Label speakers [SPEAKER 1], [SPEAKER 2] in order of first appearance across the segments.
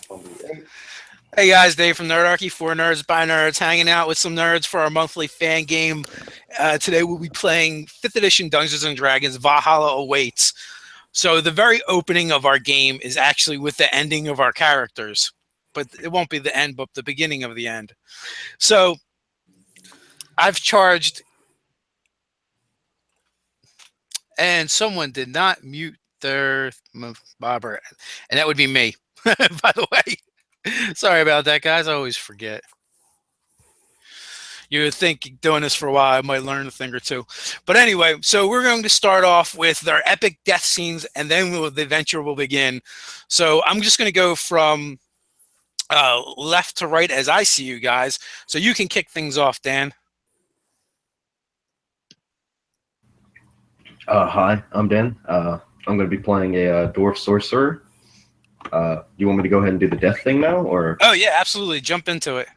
[SPEAKER 1] 28.
[SPEAKER 2] Hey guys, Dave from Nerdarchy, for nerds by nerds, hanging out with some nerds for our monthly fan game. Today we'll be playing 5th edition Dungeons and Dragons Valhalla Awaits. So the very opening of our game is actually with the ending of our characters, but it won't be the end, but the beginning of the end. So I've charged, and someone did not mute their bobber, and that would be me, by the way. Sorry about that, guys. I always forget. You would think doing this for a while, I might learn a thing or two. But anyway, so we're going to start off with our epic death scenes, and then the adventure will begin. So I'm just going to go from left to right as I see you guys. So you can kick things off, Dan.
[SPEAKER 1] Hi, I'm Dan. I'm going to be playing a dwarf sorcerer. You want me to go ahead and do the death thing now, or?
[SPEAKER 2] Oh yeah, absolutely. Jump into it.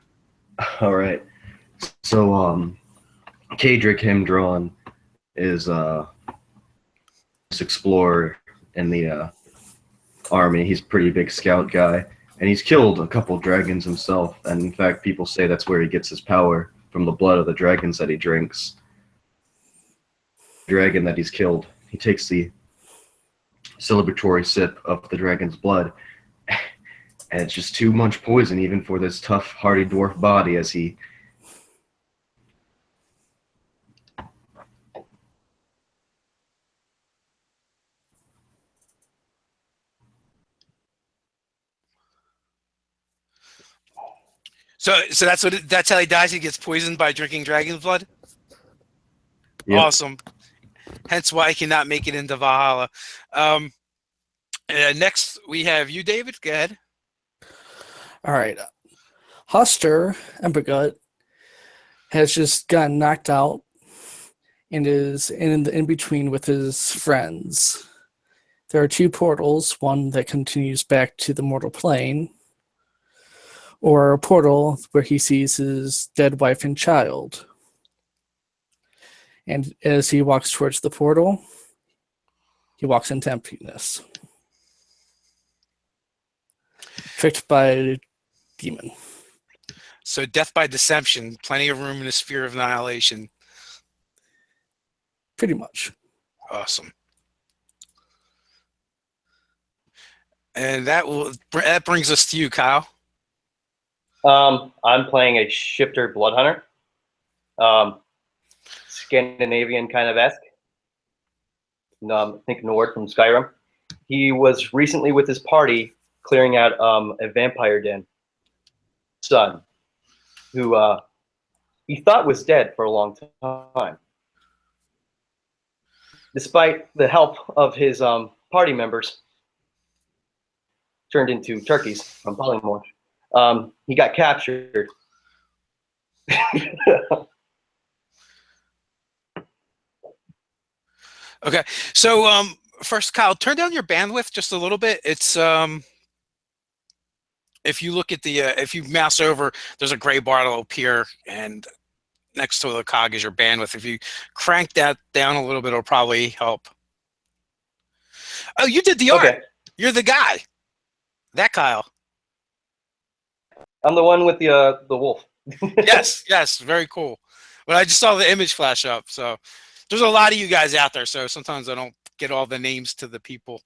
[SPEAKER 1] All right. So, Kadric Hemdron is this explorer in the army. He's a pretty big scout guy, and he's killed a couple dragons himself. And in fact, people say that's where he gets his power, from the blood of the dragons that he drinks. Dragon that he's killed, he takes the celebratory sip of the dragon's blood, and it's just too much poison even for this tough, hardy dwarf body as he
[SPEAKER 2] So that's how he dies. He gets poisoned by drinking dragon's blood.
[SPEAKER 1] Yep.
[SPEAKER 2] Awesome. Hence why I cannot make it into Valhalla. Next, we have you, David. Go ahead.
[SPEAKER 3] All right. Hoster Embergut has just gotten knocked out and is in the in-between with his friends. There are two portals, one that continues back to the mortal plane, or a portal where he sees his dead wife and child. And as he walks towards the portal, he walks into emptiness. Tricked by a demon.
[SPEAKER 2] So death by deception, plenty of room in the sphere of annihilation.
[SPEAKER 3] Pretty much.
[SPEAKER 2] Awesome. And that brings us to you, Kyle.
[SPEAKER 4] I'm playing a shifter blood hunter. Scandinavian kind of esque. I think Nord from Skyrim. He was recently with his party clearing out a vampire den son who he thought was dead for a long time. Despite the help of his party members, turned into turkeys from polymorph. He got captured.
[SPEAKER 2] Okay, so first, Kyle, turn down your bandwidth just a little bit. It's if you look at the if you mouse over, there's a gray bar that'll appear, and next to the cog is your bandwidth. If you crank that down a little bit, it'll probably help. Oh, you did the art.
[SPEAKER 4] Okay.
[SPEAKER 2] You're the guy. That Kyle.
[SPEAKER 4] I'm the one with the wolf.
[SPEAKER 2] Yes, very cool. But I just saw the image flash up, so there's a lot of you guys out there, so sometimes I don't get all the names to the people.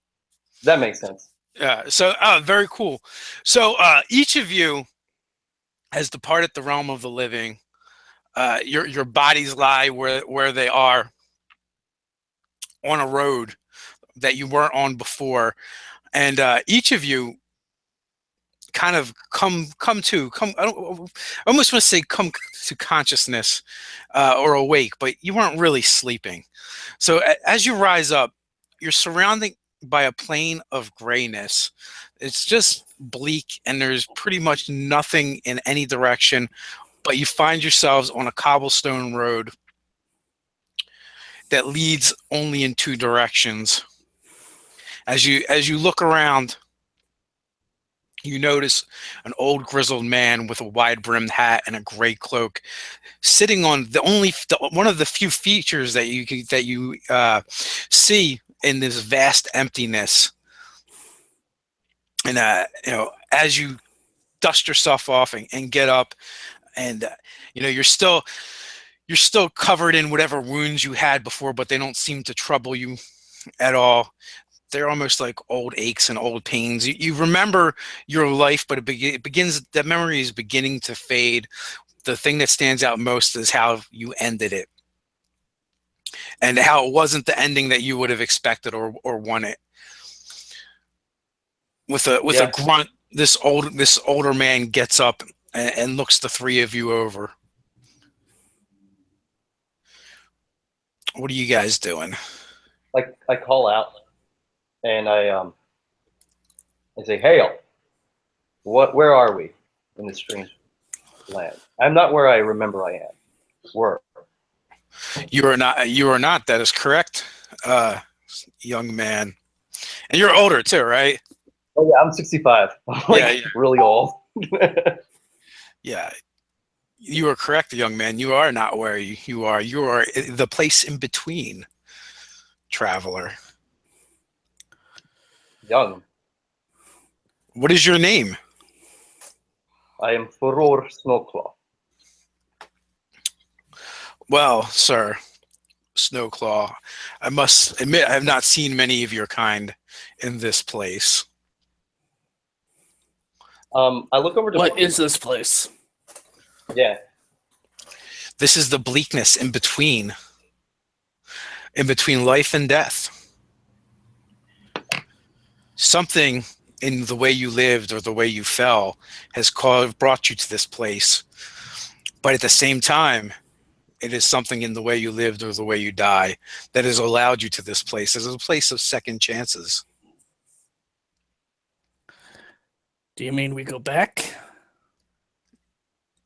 [SPEAKER 4] That makes sense.
[SPEAKER 2] Yeah, so very cool. So each of you has departed the realm of the living. Your bodies lie where they are on a road that you weren't on before, and each of you kind of come to I almost want to say come to consciousness or awake, but you weren't really sleeping. So as you rise up, you're surrounded by a plane of grayness. It's just bleak, and there's pretty much nothing in any direction, but you find yourselves on a cobblestone road that leads only in two directions. As you look around, you notice an old grizzled man with a wide-brimmed hat and a gray cloak, sitting on one of the few features that you see in this vast emptiness. And as you dust yourself off and get up, and you're still covered in whatever wounds you had before, but they don't seem to trouble you at all. They're almost like old aches and old pains. You remember your life, but it begins. That memory is beginning to fade. The thing that stands out most is how you ended it, and how it wasn't the ending that you would have expected or wanted. With a grunt, this older man gets up and looks the three of you over. What are you guys doing?
[SPEAKER 4] Like, I call out, and I say, "Hail! Where are we in this strange land? I'm not where I remember I am. Where?"
[SPEAKER 2] You are not. You are not. That is correct, young man. And you're older too, right?
[SPEAKER 4] Oh yeah, I'm 65. I'm like really old.
[SPEAKER 2] Yeah. You are correct, young man. You are not where you are. You are the place in between, traveler.
[SPEAKER 4] Young.
[SPEAKER 2] What is your name?
[SPEAKER 4] I am Furor Snowclaw.
[SPEAKER 2] Well, sir, Snowclaw, I must admit I have not seen many of your kind in this place.
[SPEAKER 4] I look over to.
[SPEAKER 3] What is this place?
[SPEAKER 4] Yeah.
[SPEAKER 2] This is the bleakness in between life and death. Something in the way you lived or the way you fell has brought you to this place. But at the same time, it is something in the way you lived or the way you die that has allowed you to this place. It's a place of second chances.
[SPEAKER 3] Do you mean we go back?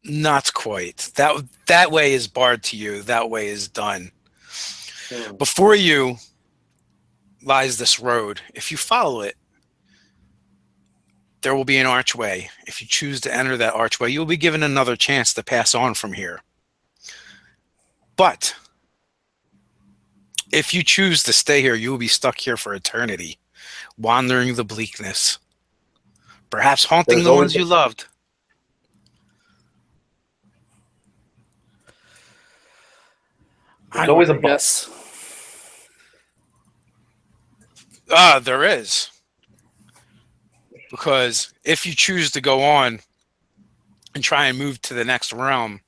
[SPEAKER 2] Not quite. That way is barred to you. That way is done. Before you lies this road. If you follow it, there will be an archway. If you choose to enter that archway, you'll be given another chance to pass on from here. But if you choose to stay here, you will be stuck here for eternity, wandering the bleakness, perhaps haunting the ones you loved.
[SPEAKER 4] There's always a bus.
[SPEAKER 2] There is. Because if you choose to go on and try and move to the next realm,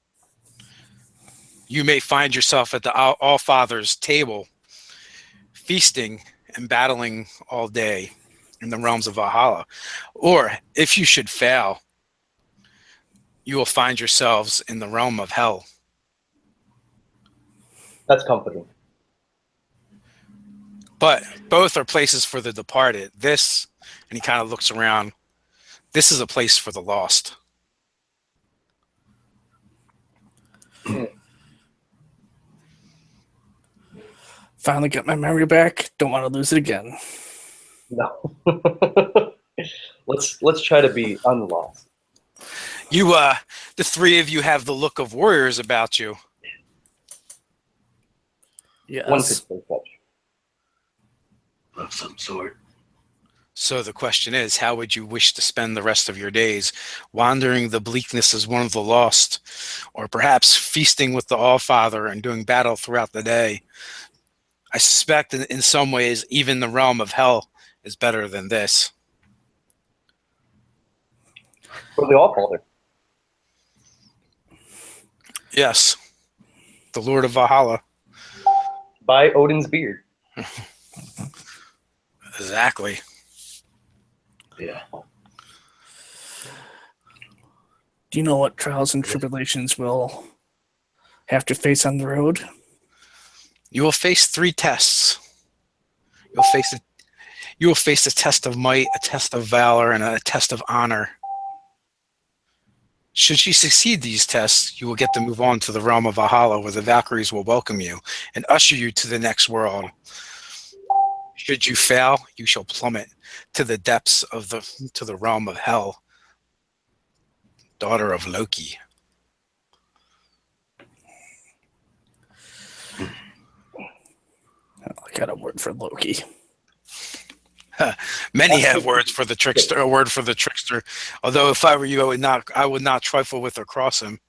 [SPEAKER 2] you may find yourself at the All-Father's table, feasting and battling all day in the realms of Valhalla. Or if you should fail, you will find yourselves in the realm of hell.
[SPEAKER 4] That's comforting.
[SPEAKER 2] But both are places for the departed. This, and he kind of looks around, this is a place for the lost.
[SPEAKER 3] Finally got my memory back. Don't want to lose it again.
[SPEAKER 4] No. Let's try to be unlost.
[SPEAKER 2] You, the three of you have the look of warriors about you.
[SPEAKER 3] Yes.
[SPEAKER 4] One could say such.
[SPEAKER 1] Of some sort.
[SPEAKER 2] So the question is, how would you wish to spend the rest of your days? Wandering the bleakness as one of the lost, or perhaps feasting with the All-Father and doing battle throughout the day? I suspect in some ways, even the realm of hell is better than this.
[SPEAKER 4] For the All-Father.
[SPEAKER 2] Yes. The Lord of Valhalla.
[SPEAKER 4] By Odin's beard.
[SPEAKER 2] Exactly.
[SPEAKER 1] Yeah.
[SPEAKER 3] Do you know what trials and tribulations we'll have to face on the road?
[SPEAKER 2] You will face 3 tests. You will face a test of might, a test of valor, and a test of honor. Should you succeed these tests, you will get to move on to the realm of Valhalla, where the Valkyries will welcome you and usher you to the next world. Should you fail, you shall plummet to the depths of the realm of hell. Daughter of Loki.
[SPEAKER 3] I got a word for Loki.
[SPEAKER 2] Many have words for the trickster. A word for the trickster. Although, if I were you, I would not trifle with or cross him.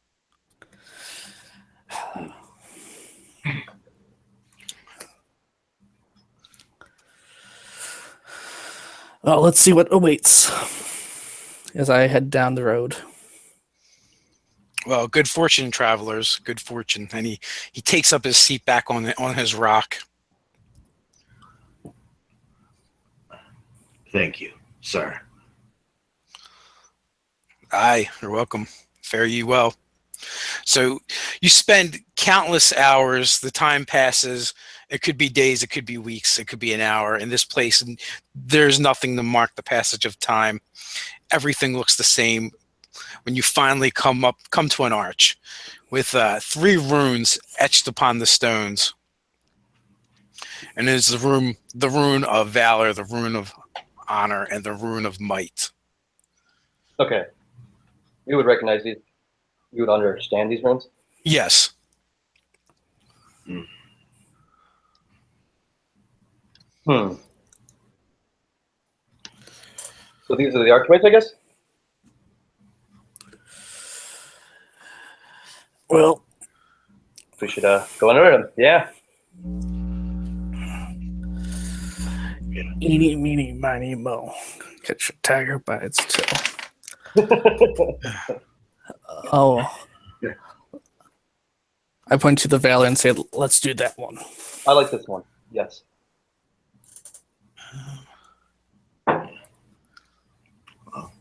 [SPEAKER 3] Well, let's see what awaits as I head down the road.
[SPEAKER 2] Well, good fortune, travelers. Good fortune. And he takes up his seat back on his rock.
[SPEAKER 1] Thank you, sir.
[SPEAKER 2] Aye, you're welcome. Fare ye well. So you spend countless hours. The time passes. It could be days. It could be weeks. It could be an hour in this place. And there's nothing to mark the passage of time. Everything looks the same. When you finally come to an arch with 3 runes etched upon the stones. And it's the rune of valor, the rune of honor, and the rune of might.
[SPEAKER 4] Okay. You would recognize these. You would understand these runes?
[SPEAKER 2] Yes.
[SPEAKER 4] So these are the archways, I guess?
[SPEAKER 3] Well,
[SPEAKER 4] We should go under them. Yeah.
[SPEAKER 3] eeny, meeny, miny, mo. Catch a tiger by its tail. Oh. I point to the valley and say, let's do that one.
[SPEAKER 4] I like this one. Yes.
[SPEAKER 1] Well,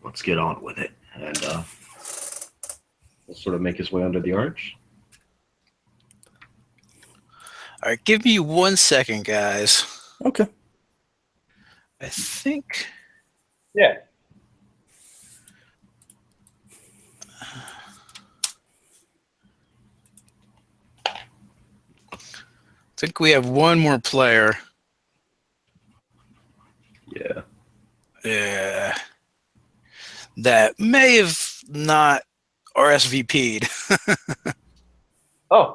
[SPEAKER 1] let's get on with it. And we'll sort of make his way under the arch.
[SPEAKER 2] All right, give me 1 second, guys.
[SPEAKER 3] Okay.
[SPEAKER 2] I think.
[SPEAKER 4] Yeah.
[SPEAKER 2] I think we have one more player.
[SPEAKER 1] Yeah.
[SPEAKER 2] Yeah. That may have not RSVP'd.
[SPEAKER 4] Oh,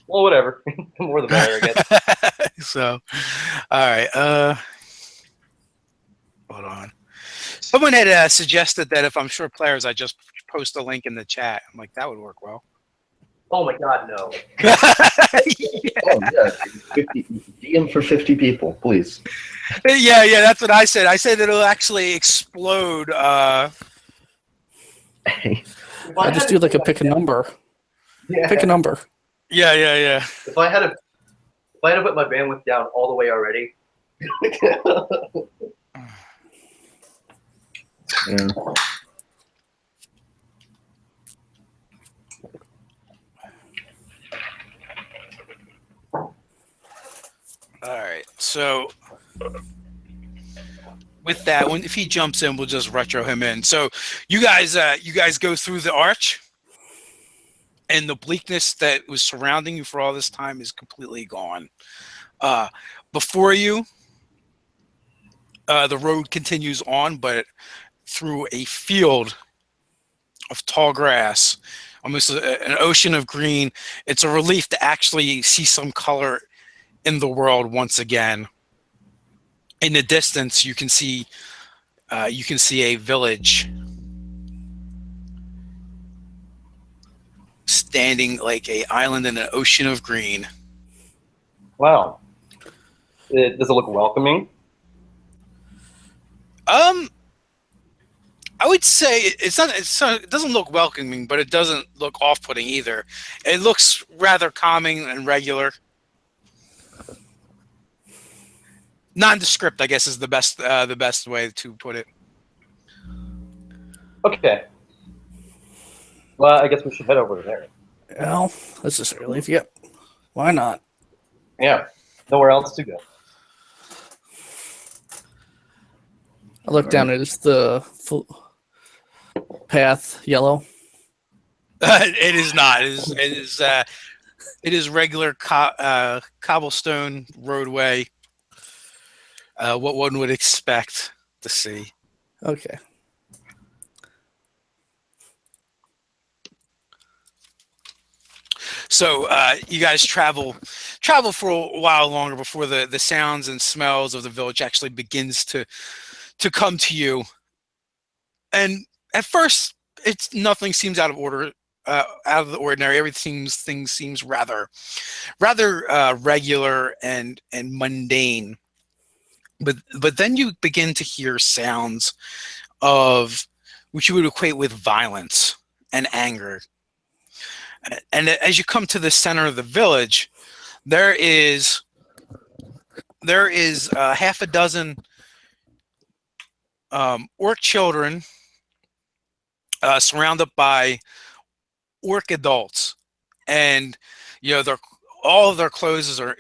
[SPEAKER 4] well, whatever. The more the better, I guess.
[SPEAKER 2] So, all right. Hold on. Someone had suggested that if I'm sure players, I just post a link in the chat. I'm like, that would work well.
[SPEAKER 4] Oh my God, no.
[SPEAKER 2] Yeah.
[SPEAKER 1] Oh, yeah. 50, DM for 50 people, please.
[SPEAKER 2] Yeah, that's what I said. I said it'll actually explode.
[SPEAKER 3] I just do like a pick a number.
[SPEAKER 4] Yeah.
[SPEAKER 3] Pick a number.
[SPEAKER 2] Yeah.
[SPEAKER 4] If I had to put my bandwidth down all the way already.
[SPEAKER 1] Yeah.
[SPEAKER 2] All right. So with that, if he jumps in, we'll just retro him in. So you guys go through the arch, and the bleakness that was surrounding you for all this time is completely gone. Before you, the road continues on, but through a field of tall grass, almost an ocean of green. It's a relief to actually see some color in the world once again. In the distance, you can see a village standing like an island in an ocean of green.
[SPEAKER 4] Wow. Does it look welcoming?
[SPEAKER 2] I would say it doesn't look welcoming, but it doesn't look off-putting either. It looks rather calming and regular. Nondescript, I guess, is the best way to put it.
[SPEAKER 4] Okay. Well, I guess we should head over there.
[SPEAKER 3] Well, let's just leave. Yep. Why not?
[SPEAKER 4] Yeah. Nowhere else to go.
[SPEAKER 3] I look down at the path yellow.
[SPEAKER 2] It is not. It is regular cobblestone roadway. What one would expect to see.
[SPEAKER 3] Okay.
[SPEAKER 2] So you guys travel for a while longer before the sounds and smells of the village actually begins to to come to you. And at first, nothing seems out of order, out of the ordinary. Everything seems rather regular and mundane. But then you begin to hear sounds of which you would equate with violence and anger. And as you come to the center of the village, there is half a dozen orc children surrounded by orc adults, and all of their clothes are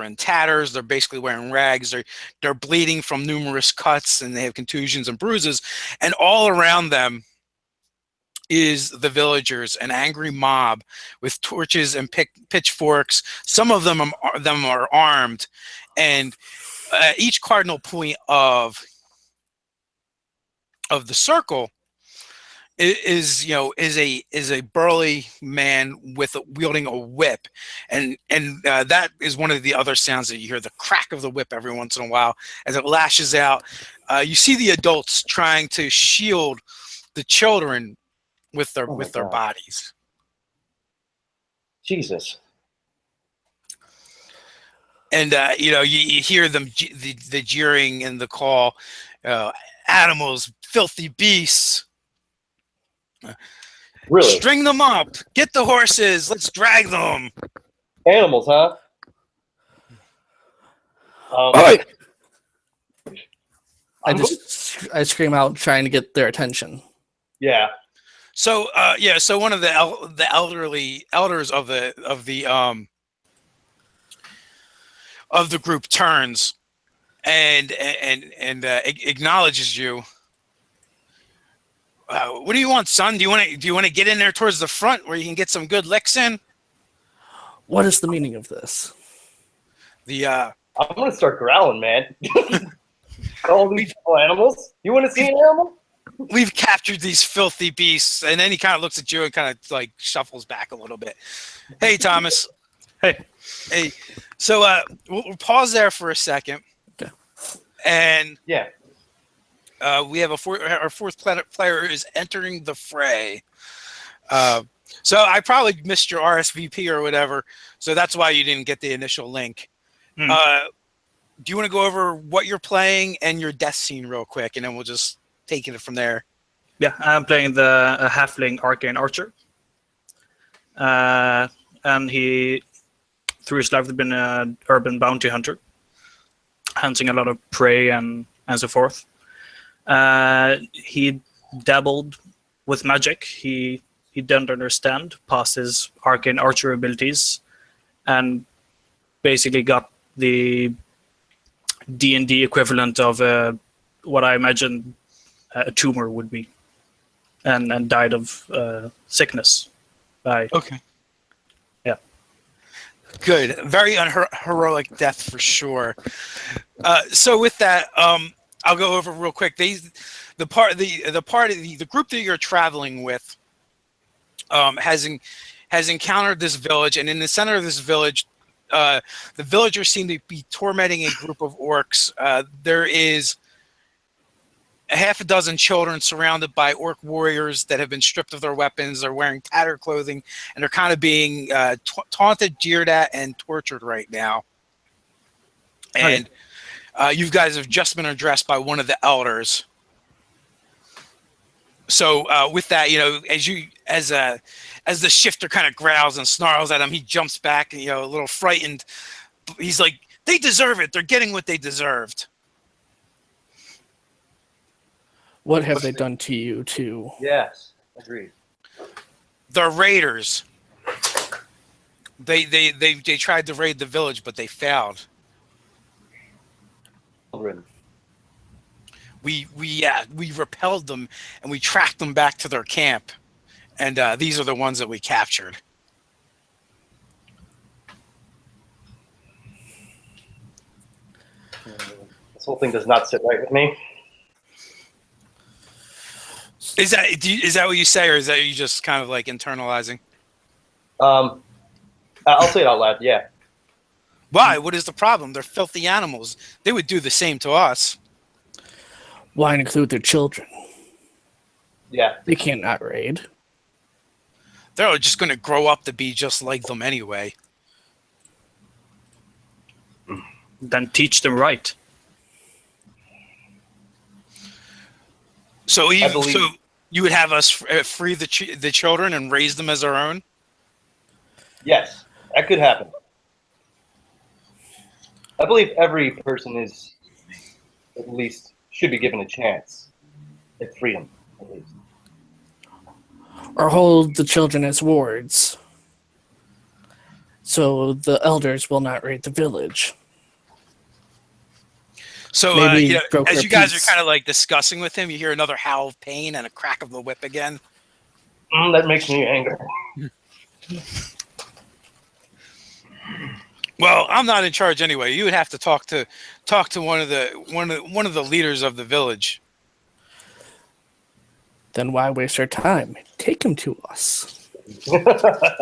[SPEAKER 2] in tatters. They're basically wearing rags. They're bleeding from numerous cuts, and they have contusions and bruises. And all around them is the villagers, an angry mob with torches and pitchforks. Some of them are armed, and each cardinal point of the circle is a burly man wielding a whip, and that is one of the other sounds that you hear, the crack of the whip every once in a while as it lashes out. You see the adults trying to shield the children with their bodies.
[SPEAKER 4] Jesus.
[SPEAKER 2] And you hear them the jeering and the call, animals, filthy beasts.
[SPEAKER 4] Really?
[SPEAKER 2] String them up. Get the horses. Let's drag them.
[SPEAKER 4] Animals, huh?
[SPEAKER 3] I scream out, trying to get their attention.
[SPEAKER 4] Yeah.
[SPEAKER 2] So so one of the elders of the group turns and acknowledges you. What do you want, son? Do you want to get in there towards the front where you can get some good licks in?
[SPEAKER 3] What is the meaning of this?
[SPEAKER 4] I'm gonna start growling, man. All these animals. You want to see an animal?
[SPEAKER 2] We've captured these filthy beasts. And then he kind of looks at you and kind of like shuffles back a little bit. Hey, Thomas.
[SPEAKER 5] Hey.
[SPEAKER 2] So we'll pause there for a second.
[SPEAKER 3] Okay.
[SPEAKER 2] And
[SPEAKER 4] yeah.
[SPEAKER 2] We have our fourth player is entering the fray. So I probably missed your RSVP or whatever, so that's why you didn't get the initial link. Do you want to go over what you're playing and your death scene real quick, and then we'll just take it from there?
[SPEAKER 5] Yeah, I'm playing the halfling arcane archer. And he, through his life, has been an urban bounty hunter, hunting a lot of prey and so forth. He dabbled with magic. He didn't understand past his arcane archer abilities, and basically got the D&D equivalent of what I imagine a tumor would be, and died of sickness.
[SPEAKER 2] Okay.
[SPEAKER 5] Yeah.
[SPEAKER 2] Good. Very heroic death for sure. So with that, I'll go over real quick. The group that you're traveling with has encountered this village, and in the center of this village, the villagers seem to be tormenting a group of orcs. There is a half a dozen children surrounded by orc warriors that have been stripped of their weapons. They're wearing tattered clothing, and they're kind of being taunted, jeered at, and tortured right now. And you guys have just been addressed by one of the elders. So with that, as the shifter kind of growls and snarls at him, he jumps back, a little frightened. He's like, "They deserve it. They're getting what they deserved."
[SPEAKER 3] What have they done to you, too?
[SPEAKER 4] Yes, agreed.
[SPEAKER 2] They're raiders. They tried to raid the village, but they failed.
[SPEAKER 4] Children.
[SPEAKER 2] We repelled them, and we tracked them back to their camp, and these are the ones that we captured.
[SPEAKER 4] This whole thing does not sit right with me.
[SPEAKER 2] Is that what you say, or is that you just kind of like internalizing?
[SPEAKER 4] I'll say it out loud. Yeah.
[SPEAKER 2] Why? What is the problem? They're filthy animals. They would do the same to us.
[SPEAKER 3] Why include their children?
[SPEAKER 4] Yeah.
[SPEAKER 3] They can't not raid.
[SPEAKER 2] They're just going to grow up to be just like them anyway.
[SPEAKER 5] Then teach them right.
[SPEAKER 2] So
[SPEAKER 4] I believe-
[SPEAKER 2] so you would have us free the children and raise them as our own?
[SPEAKER 4] Yes, that could happen. I believe every person is, at least, should be given a chance at freedom, at least.
[SPEAKER 3] Or hold the children as wards, so the elders will not raid the village.
[SPEAKER 2] So
[SPEAKER 3] Maybe
[SPEAKER 2] you know,
[SPEAKER 3] broker
[SPEAKER 2] as you guys
[SPEAKER 3] peace.
[SPEAKER 2] are kind of like discussing with him, you hear another howl of pain and a crack of the whip again.
[SPEAKER 4] That makes me angry.
[SPEAKER 2] Well, I'm not in charge anyway. You would have to talk to one of the leaders of the village.
[SPEAKER 3] Then why waste our time? Take him to us.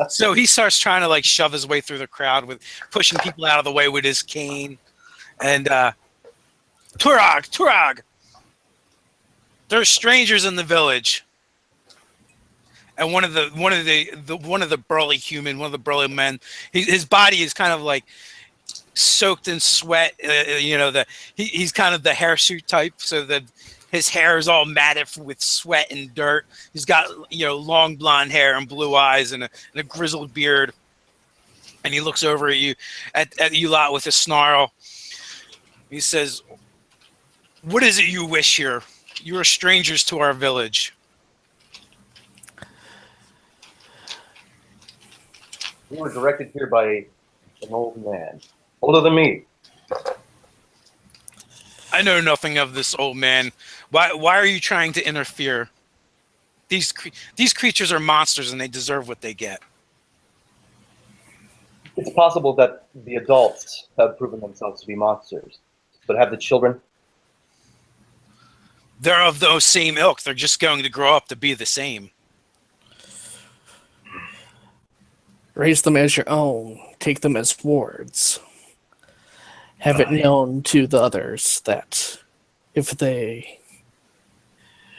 [SPEAKER 2] So he starts trying to like shove his way through the crowd with pushing people out of the way with his cane. And Turag, there's strangers in the village. And one of the burly burly men, his body is kind of like soaked in sweat. He's kind of the hirsute type, so that his hair is all matted with sweat and dirt. He's got long blonde hair and blue eyes and a grizzled beard. And he looks over at you lot with a snarl. He says, "What is it you wish here? You are strangers to our village."
[SPEAKER 4] We were directed here by an old man, older than me.
[SPEAKER 2] I know nothing of this old man. Why are you trying to interfere? These creatures are monsters and they deserve what they get.
[SPEAKER 4] It's possible that the adults have proven themselves to be monsters, but have the children?
[SPEAKER 2] They're of those same ilk. They're just going to grow up to be the same.
[SPEAKER 3] Raise them as your own. Take them as wards. Have it known to the others that if they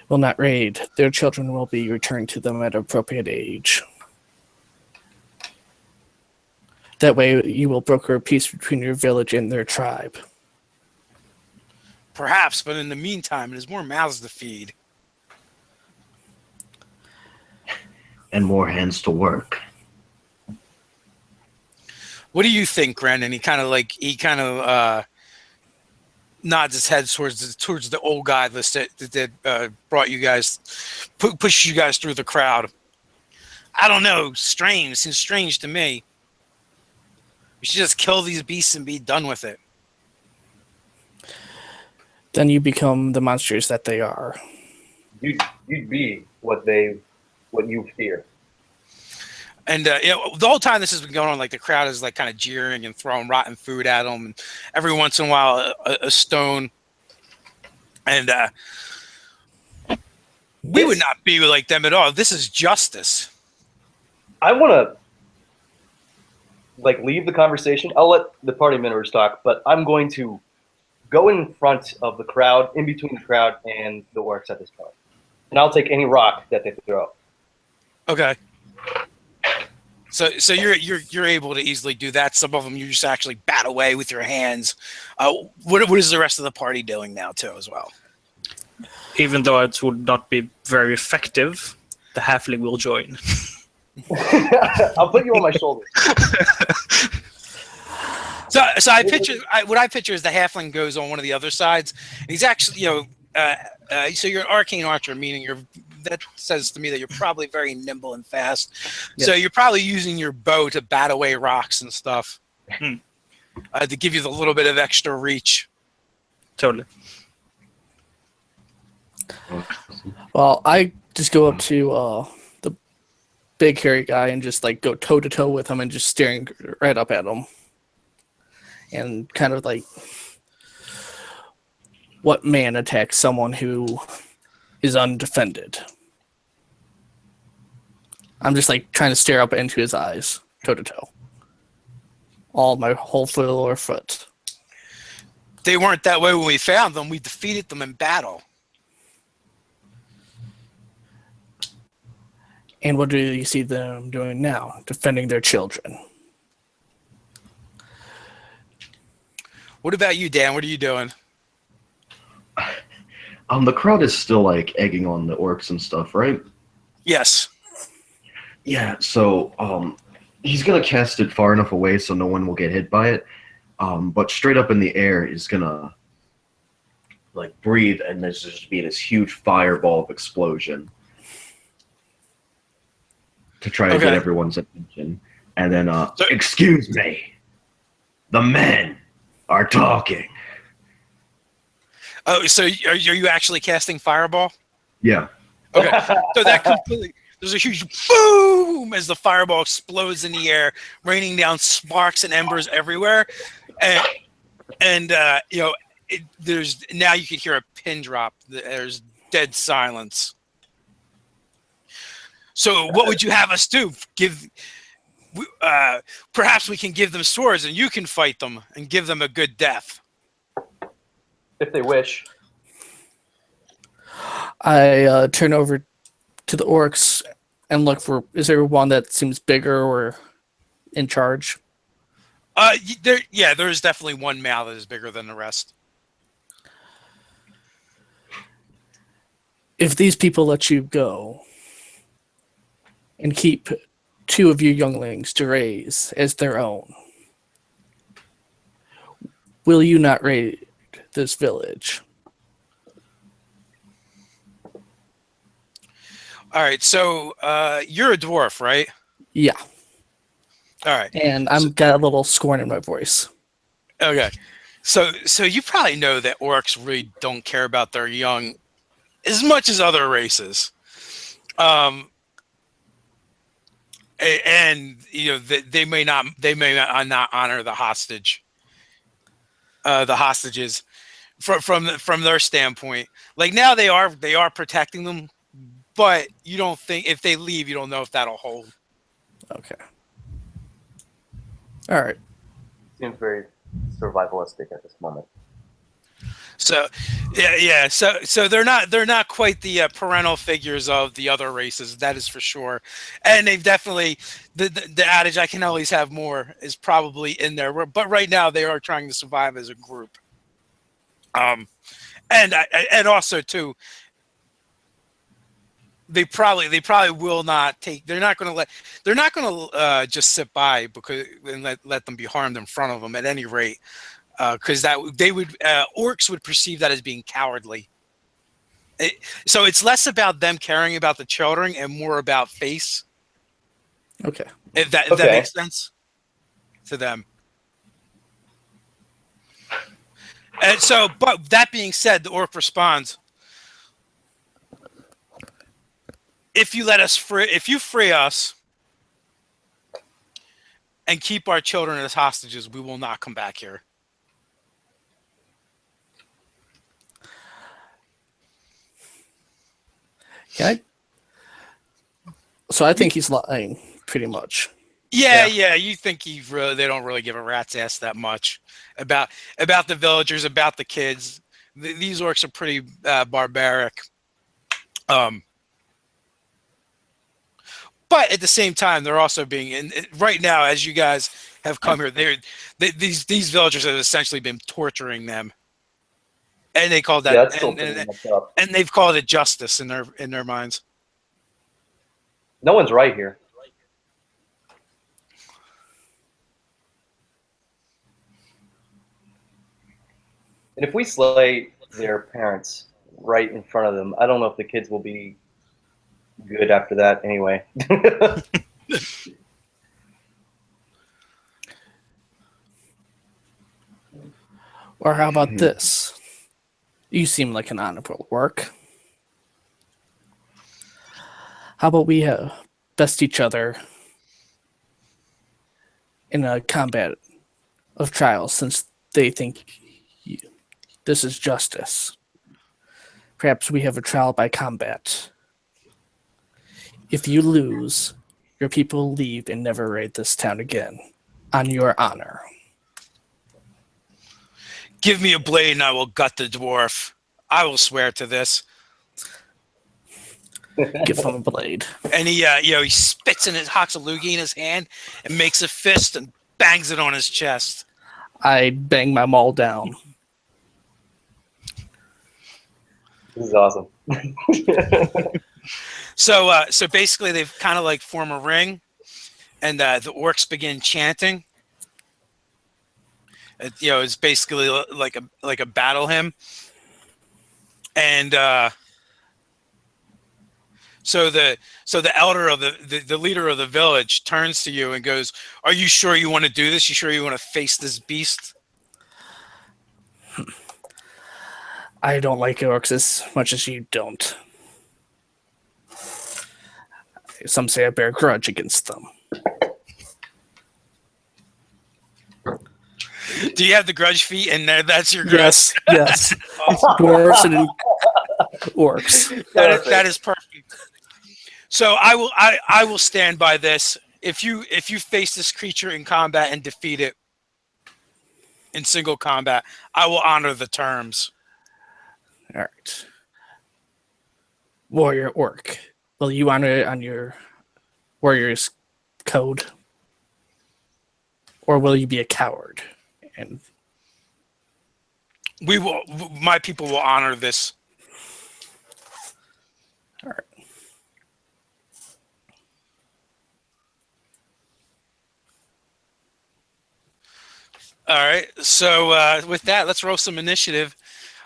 [SPEAKER 3] will not raid, their children will be returned to them at an appropriate age. That way you will broker a peace between your village and their tribe.
[SPEAKER 2] Perhaps, but in the meantime, there's more mouths to feed.
[SPEAKER 1] And more hands to work.
[SPEAKER 2] What do you think, Gren? And he kind of nods his head towards the old guy that brought you guys, pushed you guys through the crowd. I don't know. Strange. Seems strange to me. We should just kill these beasts and be done with it.
[SPEAKER 3] Then you become the monsters that they are.
[SPEAKER 4] You'd be what you fear.
[SPEAKER 2] And the whole time this has been going on, like the crowd is like kind of jeering and throwing rotten food at them, and every once in a while a stone. And we would not be like them at all. This is justice.
[SPEAKER 4] I want to leave the conversation. I'll let the party members talk, but I'm going to go in front of the crowd, in between the crowd and the orcs at this point, and I'll take any rock that they throw.
[SPEAKER 2] Okay. So you're able to easily do that. Some of them you just actually bat away with your hands. What is the rest of the party doing now too as well?
[SPEAKER 5] Even though it would not be very effective, the halfling will join.
[SPEAKER 4] I'll put you on my shoulder.
[SPEAKER 2] So I picture what I picture is the halfling goes on one of the other sides. He's actually so you're an arcane archer, meaning that says to me that you're probably very nimble and fast. Yes. So you're probably using your bow to bat away rocks and stuff to give you the little bit of extra reach.
[SPEAKER 5] Totally.
[SPEAKER 3] Well, I just go up to the big hairy guy and just like go toe to toe with him and just staring right up at him. And kind of like, what man attacks someone who is undefended? I'm just like trying to stare up into his eyes, toe to toe. All my whole foot.
[SPEAKER 2] They weren't that way when we found them. We defeated them in battle.
[SPEAKER 3] And what do you see them doing now? Defending their children.
[SPEAKER 2] What about you, Dan? What are you doing?
[SPEAKER 1] The crowd is still like egging on the orcs and stuff, right?
[SPEAKER 2] Yes.
[SPEAKER 1] Yeah, so he's gonna cast it far enough away so no one will get hit by it. But straight up in the air is gonna like breathe, and there's just be this huge fireball of explosion to try to get everyone's attention. And then, excuse me, the men are talking.
[SPEAKER 2] Oh, so are you actually casting fireball?
[SPEAKER 1] Yeah.
[SPEAKER 2] Okay. So that completely, there's a huge boom as the fireball explodes in the air, raining down sparks and embers everywhere. And you know, there's now you can hear a pin drop. There's dead silence. So what would you have us do? Perhaps we can give them swords and you can fight them and give them a good death.
[SPEAKER 4] If they wish.
[SPEAKER 3] I turn over to the orcs and look for, is there one that seems bigger or in charge?
[SPEAKER 2] There's definitely one male that is bigger than the rest.
[SPEAKER 3] If these people let you go and keep 2 of your younglings to raise as their own, will you not raid this village?
[SPEAKER 2] All right, so you're a dwarf, right?
[SPEAKER 3] Yeah.
[SPEAKER 2] All right.
[SPEAKER 3] And I'm got a little scorn in my voice.
[SPEAKER 2] Okay. So you probably know that orcs really don't care about their young as much as other races. And you know they may not honor the hostages from their standpoint. Like now they are protecting them, but you don't think if they leave, you don't know if that'll hold.
[SPEAKER 3] Okay. All right.
[SPEAKER 4] Seems very survivalistic at this moment.
[SPEAKER 2] So, yeah. So they're not quite the parental figures of the other races. That is for sure. And they've definitely the adage "I can always have more" is probably in there. But right now they are trying to survive as a group. And also too, they probably will not take. They're not going to just sit by and let them be harmed in front of them at any rate. Because orcs would perceive that as being cowardly. So it's less about them caring about the children and more about face.
[SPEAKER 3] Okay.
[SPEAKER 2] If that makes sense to them. And so, but that being said, the orc responds: if you free us and keep our children as hostages, we will not come back here.
[SPEAKER 3] Okay. So I think he's lying, pretty much.
[SPEAKER 2] Yeah. You think they don't really give a rat's ass that much about the villagers, about the kids. These orcs are pretty barbaric. But at the same time, they're also being. And right now, as you guys have come here, these villagers have essentially been torturing them, and they call that. And they've called it justice in their minds.
[SPEAKER 4] No one's right here. And if we slay their parents right in front of them, I don't know if the kids will be good after that anyway.
[SPEAKER 3] Or how about this? You seem like an honorable work. How about we best each other in a combat of trials, since they think this is justice. Perhaps we have a trial by combat. If you lose, your people leave and never raid this town again, on your honor.
[SPEAKER 2] Give me a blade and I will gut the dwarf. I will swear to this.
[SPEAKER 3] Give him a blade.
[SPEAKER 2] And he he spits in his hocks a loogie in his hand and makes a fist and bangs it on his chest.
[SPEAKER 3] I bang my maul down.
[SPEAKER 4] This is awesome.
[SPEAKER 2] So basically they've kind of like form a ring, and the orcs begin chanting. It's basically like a battle hymn, and so the elder of the leader of the village turns to you and goes, "Are you sure you want to do this? You sure you want to face this beast?"
[SPEAKER 3] I don't like orcs as much as you don't. Some say I bear a grudge against them.
[SPEAKER 2] Do you have the grudge feet in there? That's your grudge.
[SPEAKER 3] Yes. Dwarves and orcs.
[SPEAKER 2] That is perfect. So I will stand by this. If you face this creature in combat and defeat it in single combat, I will honor the terms.
[SPEAKER 3] All right. Warrior orc. Will you honor it on your warrior's code? Or will you be a coward? And
[SPEAKER 2] My people will honor this.
[SPEAKER 3] all right.
[SPEAKER 2] All right. So with that, let's roll some initiative.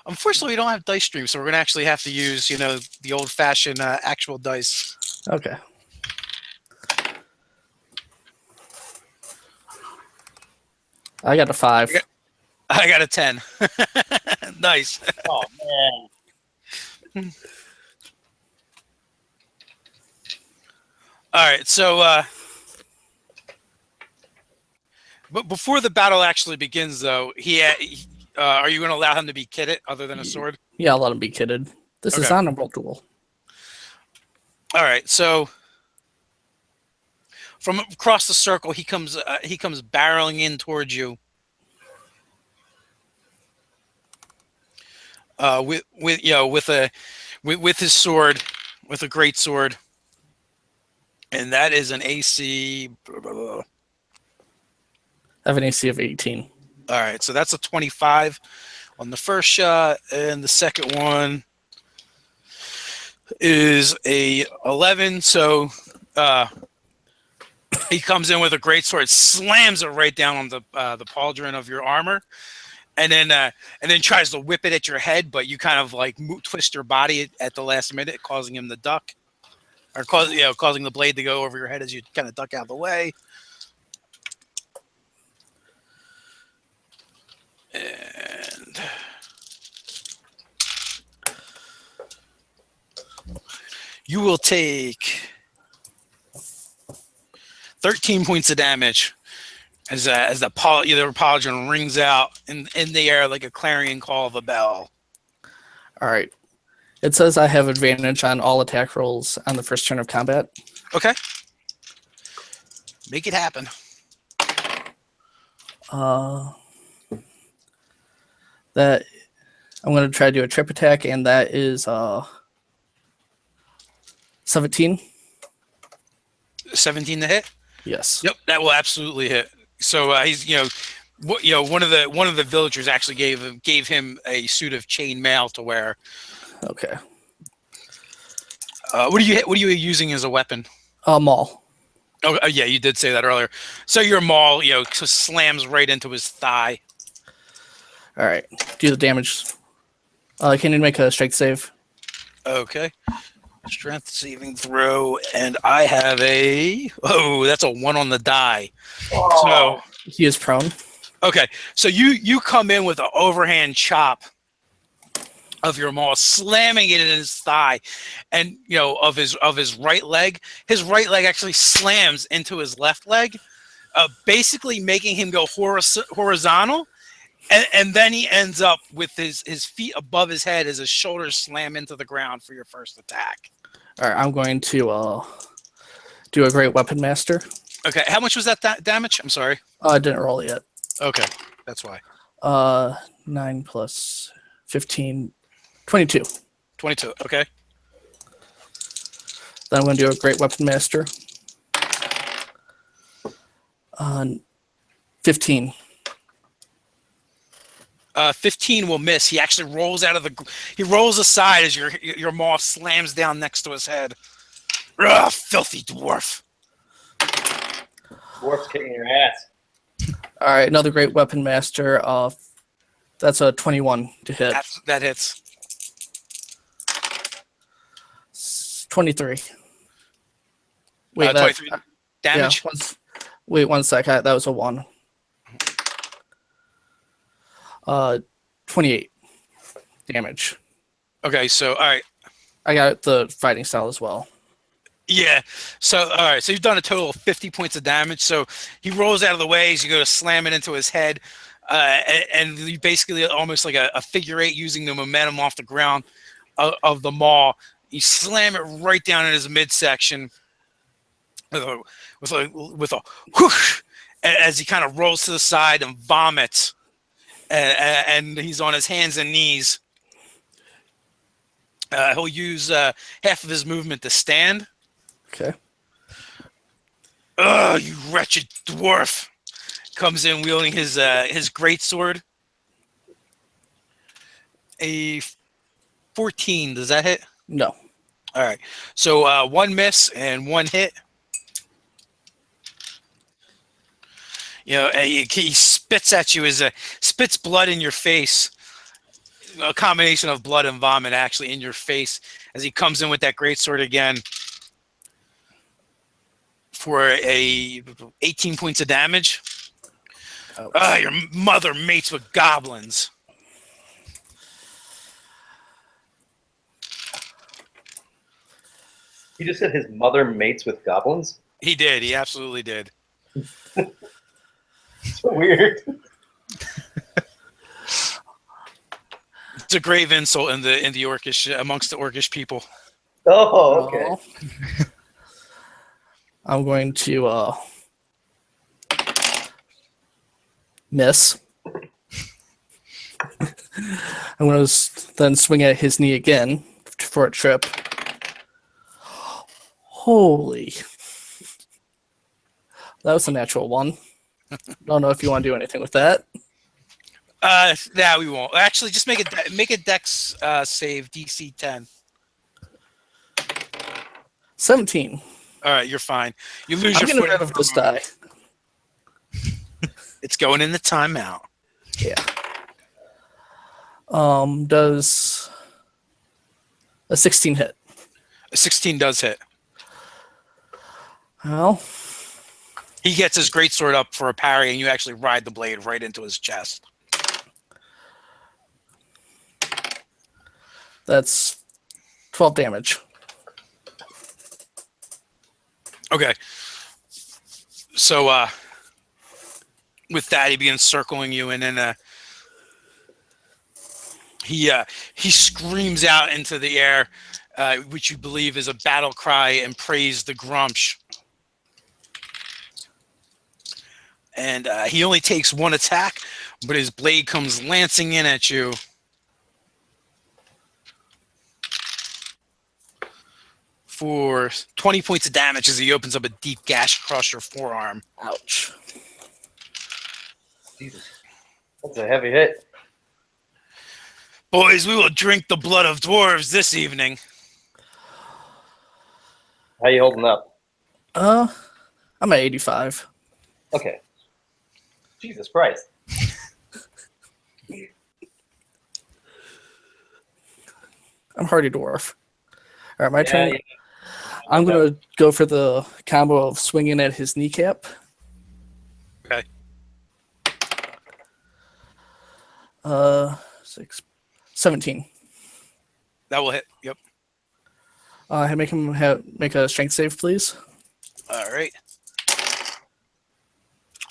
[SPEAKER 2] Unfortunately, we don't have dice stream, so we're going to actually have to use, the old-fashioned actual dice.
[SPEAKER 3] Okay. I got a 5.
[SPEAKER 2] I got a 10. Nice.
[SPEAKER 4] Oh man.
[SPEAKER 2] All right. So, but before the battle actually begins, though, are you going to allow him to be kitted other than a sword?
[SPEAKER 3] Yeah, I'll let him be kidded. This is
[SPEAKER 2] Okay.
[SPEAKER 3] honorable duel.
[SPEAKER 2] All right. So from across the circle, he comes barreling in towards you. With his sword, with a great sword, and that is an AC.
[SPEAKER 3] I have an AC of 18.
[SPEAKER 2] All right, so that's a 25 on the first shot, and the second one is a 11. So he comes in with a great sword, slams it right down on the pauldron of your armor, and then tries to whip it at your head, but you kind of like twist your body at the last minute, causing him to duck, or causing the blade to go over your head as you kind of duck out of the way. And you will take 13 points of damage as the pauldron rings out in the air like a clarion call of a bell.
[SPEAKER 3] All right. It says I have advantage on all attack rolls on the first turn of combat.
[SPEAKER 2] Okay. Make it happen.
[SPEAKER 3] That I'm going to try to do a trip attack, and that is 17.
[SPEAKER 2] 17 to hit?
[SPEAKER 3] Yes.
[SPEAKER 2] Yep, that will absolutely hit. So he's one of the villagers actually gave him a suit of chain mail to wear.
[SPEAKER 3] Okay.
[SPEAKER 2] What are you using as a weapon?
[SPEAKER 3] Maul.
[SPEAKER 2] Oh yeah, you did say that earlier. So your maul, slams right into his thigh.
[SPEAKER 3] All right. Do the damage. Can you make a strength save?
[SPEAKER 2] Okay. Strength saving throw, and I have that's a 1 on the die.
[SPEAKER 4] Oh.
[SPEAKER 2] So
[SPEAKER 3] He is prone.
[SPEAKER 2] okay, so you come in with an overhand chop of your maul, slamming it in his thigh, and of his right leg. His right leg actually slams into his left leg, basically making him go horizontal. And then he ends up with his feet above his head as his shoulders slam into the ground for your first attack.
[SPEAKER 3] All right, I'm going to do a great weapon master.
[SPEAKER 2] Okay, how much was that damage? I'm sorry.
[SPEAKER 3] I didn't roll it yet.
[SPEAKER 2] Okay, that's why.
[SPEAKER 3] 9 plus 15, 22.
[SPEAKER 2] 22. Okay.
[SPEAKER 3] Then I'm going to do a Great Weapon Master. 15.
[SPEAKER 2] 15 will miss. He actually rolls he rolls aside as your maul slams down next to his head. Ugh, filthy dwarf.
[SPEAKER 4] Dwarf's kicking your ass.
[SPEAKER 3] All right, another Great Weapon Master. That's a 21 to hit.
[SPEAKER 2] That hits.
[SPEAKER 3] 23. Wait,
[SPEAKER 2] 23 damage.
[SPEAKER 3] Yeah, wait 1 sec. That was a 1. 28 damage.
[SPEAKER 2] Okay, so all right.
[SPEAKER 3] I got the fighting style as well.
[SPEAKER 2] Yeah. So all right. So you've done a total of 50 points of damage. So he rolls out of the way as you go to slam it into his head, and you basically almost like a figure eight using the momentum off the ground of the maul. You slam it right down in his midsection with a whoosh, as he kind of rolls to the side and vomits, and he's on his hands and knees. He'll use half of his movement to stand.
[SPEAKER 3] Okay.
[SPEAKER 2] Ugh, you wretched dwarf! Comes in wielding his greatsword. A 14. Does that hit?
[SPEAKER 3] No.
[SPEAKER 2] All right. So 1 miss and 1 hit. You know, he spits at you spits blood in your face. A combination of blood and vomit actually in your face as he comes in with that greatsword again for a 18 points of damage. Your mother mates with goblins.
[SPEAKER 4] He just said his mother mates with goblins?
[SPEAKER 2] He did. He absolutely did.
[SPEAKER 4] So weird.
[SPEAKER 2] It's a grave insult in the Orcish amongst the Orcish people.
[SPEAKER 4] Oh, okay.
[SPEAKER 3] I'm going to miss. I'm going to then swing at his knee again for a trip. Holy. That was a natural 1. Don't know if you want to do anything with that.
[SPEAKER 2] Nah, we won't. Actually, just make a dex save DC 10.
[SPEAKER 3] 17.
[SPEAKER 2] All right, you're fine. You lose
[SPEAKER 3] I'm
[SPEAKER 2] your
[SPEAKER 3] getting
[SPEAKER 2] foot.
[SPEAKER 3] rid of this die.
[SPEAKER 2] It's going in the timeout.
[SPEAKER 3] Yeah. Does a 16 hit?
[SPEAKER 2] A 16 does hit.
[SPEAKER 3] Well,
[SPEAKER 2] He gets his greatsword up for a parry, and you actually ride the blade right into his chest.
[SPEAKER 3] that's 12 damage.
[SPEAKER 2] Okay. So with that, he begins circling you, and then he screams out into the air, which you believe is a battle cry, and praise the Grumsh. And he only takes 1 attack, but his blade comes lancing in at you. For 20 points of damage as he opens up a deep gash across your forearm.
[SPEAKER 3] Ouch.
[SPEAKER 4] Jesus. That's a heavy hit.
[SPEAKER 2] Boys, we will drink the blood of dwarves this evening.
[SPEAKER 4] How you holding up?
[SPEAKER 3] I'm at 85.
[SPEAKER 4] Okay. Jesus Christ.
[SPEAKER 3] I'm hardy dwarf. All right, my turn.
[SPEAKER 4] Yeah.
[SPEAKER 3] I'm going to go for the combo of swinging at his kneecap.
[SPEAKER 2] Okay.
[SPEAKER 3] 17.
[SPEAKER 2] That will hit. Yep.
[SPEAKER 3] Make him make a strength save, please.
[SPEAKER 2] All right.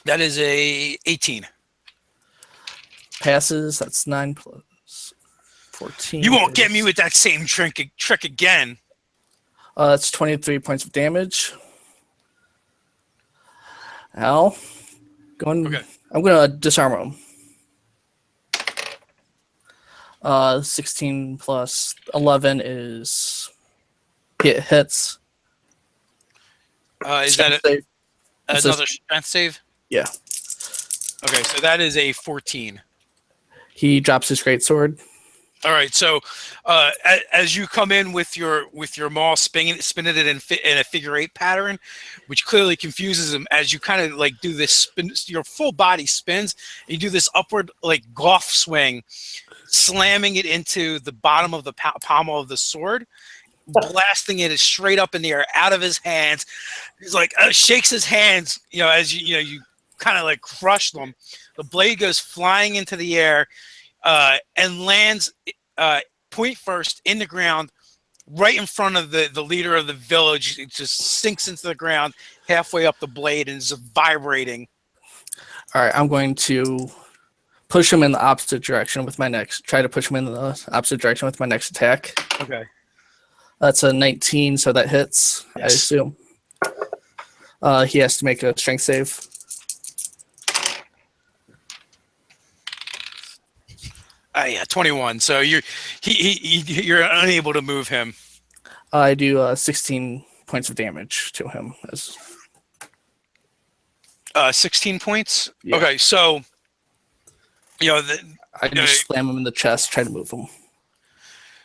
[SPEAKER 2] That is a 18.
[SPEAKER 3] Passes. That's 9 plus 14.
[SPEAKER 2] You won't get me with that same trick again.
[SPEAKER 3] That's 23 points of damage. Al,
[SPEAKER 2] Okay.
[SPEAKER 3] I'm going to disarm him. 16 plus 11 is hits.
[SPEAKER 2] Is that
[SPEAKER 3] Save.
[SPEAKER 2] another strength save?
[SPEAKER 3] Yeah.
[SPEAKER 2] Okay, so that is a 14.
[SPEAKER 3] He drops his greatsword.
[SPEAKER 2] All right, so as you come in with your maul, spinning it in a figure eight pattern, which clearly confuses him, as you kind of like do this spin, your full body spins, and you do this upward like golf swing, slamming it into the bottom of the pommel of the sword, blasting it straight up in the air out of his hands. He's like shakes his hands, as you kind of like crush them. The blade goes flying into the air. And lands point first in the ground, right in front of the leader of the village. It just sinks into the ground halfway up the blade and is vibrating.
[SPEAKER 3] All right, I'm going to push him in the opposite direction with my next. Try to push him in the opposite direction with my next attack.
[SPEAKER 2] Okay.
[SPEAKER 3] That's a 19, so that hits.
[SPEAKER 2] Yes.
[SPEAKER 3] I assume. He has to make a strength save.
[SPEAKER 2] Yeah, 21. So you're unable to move him.
[SPEAKER 3] I do 16 points of damage to him.
[SPEAKER 2] 16 points.
[SPEAKER 3] Yeah.
[SPEAKER 2] Okay, so
[SPEAKER 3] I just slam him in the chest, try to move him.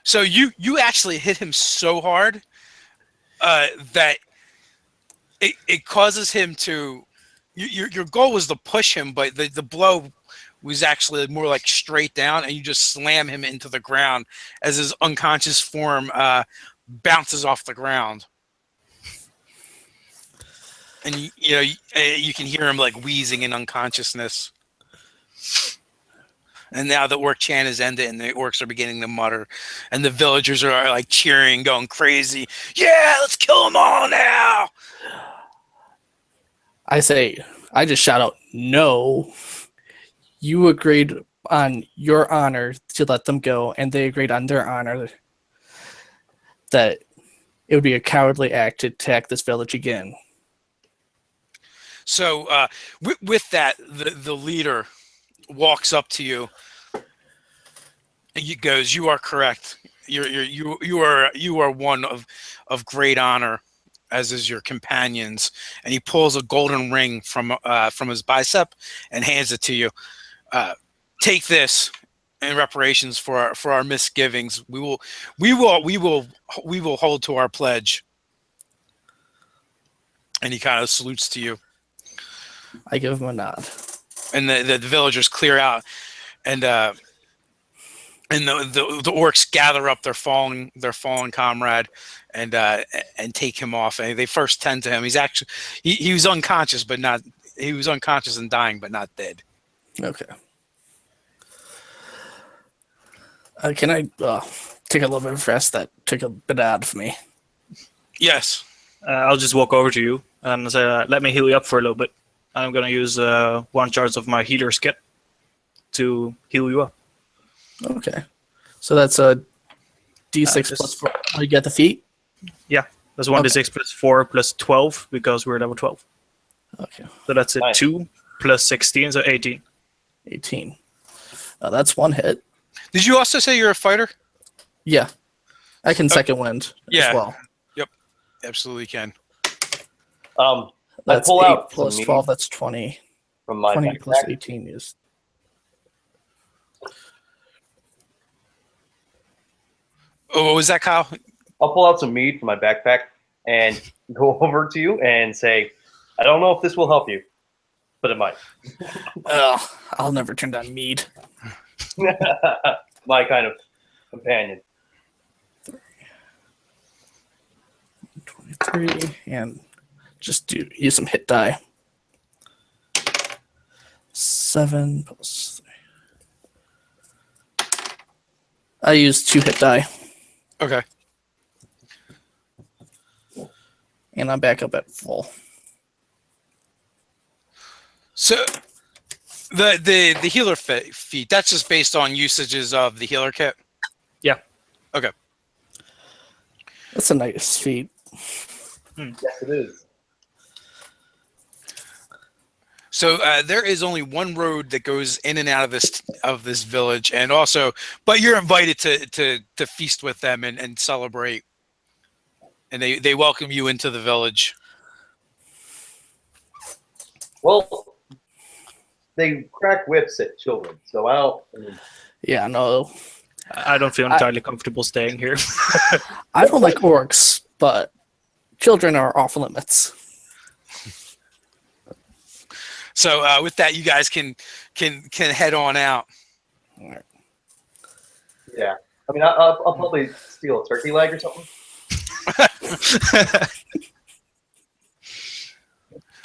[SPEAKER 2] So you actually hit him so hard that it causes him to. Your goal was to push him, but the blow was actually more like straight down, and you just slam him into the ground as his unconscious form bounces off the ground. And you can hear him like wheezing in unconsciousness. And now the orc chant is ended, and the orcs are beginning to mutter, and the villagers are like cheering, going crazy. Yeah, let's kill them all now.
[SPEAKER 3] I just shout out, no. You agreed on your honor to let them go, and they agreed on their honor that it would be a cowardly act to attack this village again.
[SPEAKER 2] So with that, the leader walks up to you and he goes, "You are correct. You are one of great honor, as is your companions." And he pulls a golden ring from his bicep and hands it to you. Take this in reparations for our misgivings. We will hold to our pledge. And he kind of salutes to you.
[SPEAKER 3] I give him a nod.
[SPEAKER 2] And the villagers clear out, and the orcs gather up their fallen comrade and take him off. And they first tend to him. He's actually he was unconscious, but not he was unconscious and dying, but not dead.
[SPEAKER 3] Okay. Can I take a little bit of rest? That took a bit out of me.
[SPEAKER 2] Yes.
[SPEAKER 5] I'll just walk over to you and say, let me heal you up for a little bit. I'm going to use 1 charge of my healer's kit to heal you up.
[SPEAKER 3] Okay. So that's a D6 plus 4. Oh, you get the feet?
[SPEAKER 5] Yeah. That's 1d6 plus 4 plus 12 because we're level 12.
[SPEAKER 3] Okay.
[SPEAKER 5] So that's a
[SPEAKER 4] Nice.
[SPEAKER 5] 2 plus 16, so 18.
[SPEAKER 3] 18. That's 1 hit.
[SPEAKER 2] Did you also say you're a fighter?
[SPEAKER 3] Yeah. I can second wind
[SPEAKER 2] Yeah.
[SPEAKER 3] as well.
[SPEAKER 2] Absolutely can.
[SPEAKER 4] I
[SPEAKER 3] That's
[SPEAKER 4] pull
[SPEAKER 3] 8
[SPEAKER 4] out
[SPEAKER 3] plus
[SPEAKER 4] some meat
[SPEAKER 3] 12. That's 20.
[SPEAKER 4] from my
[SPEAKER 3] 20 plus
[SPEAKER 4] backpack.
[SPEAKER 3] 18 is...
[SPEAKER 2] Oh, what was that, Kyle?
[SPEAKER 4] I'll pull out some mead from my backpack and go over to you and say, I don't know if this will help you, but it might.
[SPEAKER 3] I'll never turn down mead.
[SPEAKER 4] My kind of companion.
[SPEAKER 3] 23, and just use some hit die. 7 plus 3. I used 2 hit die,
[SPEAKER 2] Okay.
[SPEAKER 3] and I'm back up at full.
[SPEAKER 2] So the healer feat, that's just based on usages of the healer kit?
[SPEAKER 5] Yeah.
[SPEAKER 2] Okay.
[SPEAKER 3] That's a nice feat.
[SPEAKER 4] Yes, it is.
[SPEAKER 2] So there is only one road that goes in and out of this village, and also, but you're invited to feast with them and celebrate, and they welcome you into the village.
[SPEAKER 4] Well, they crack whips at children, so I mean,
[SPEAKER 3] Yeah, no.
[SPEAKER 5] I don't feel entirely comfortable staying here.
[SPEAKER 3] I don't like orcs, but children are off limits.
[SPEAKER 2] So with that, you guys can head on out.
[SPEAKER 4] yeah. I mean, I'll probably steal a turkey leg or something.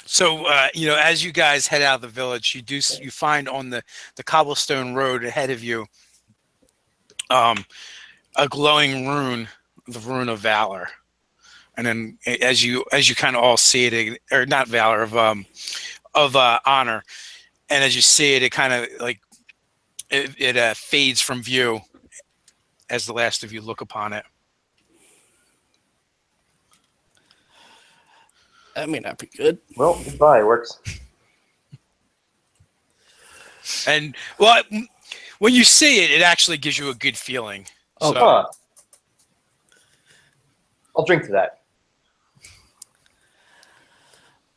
[SPEAKER 2] So as you guys head out of the village, you find on the cobblestone road ahead of you a glowing rune, the rune of valor. And then as you kind of all see it, or not valor, of honor, and as you see it, it kind of like it fades from view as the last of you look upon it.
[SPEAKER 3] That may not be good.
[SPEAKER 4] Well, goodbye. It works.
[SPEAKER 2] And well, when you see it, it actually gives you a good feeling.
[SPEAKER 3] Oh,
[SPEAKER 2] So,
[SPEAKER 4] Huh. I'll drink to that.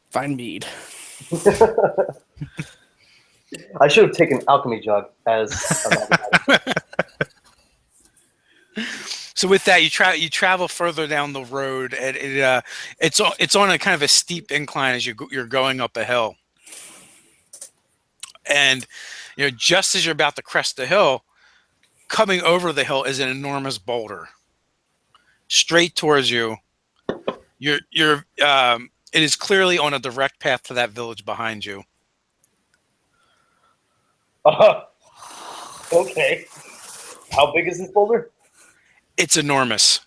[SPEAKER 3] Fine mead.
[SPEAKER 4] I should have taken alchemy jug as a
[SPEAKER 2] So with that, you travel further down the road, and it's on a kind of a steep incline as you're going up a hill. And just as you're about to crest the hill, coming over the hill is an enormous boulder. Straight towards you. It is clearly on a direct path to that village behind you.
[SPEAKER 4] Okay. How big is this boulder?
[SPEAKER 2] It's enormous.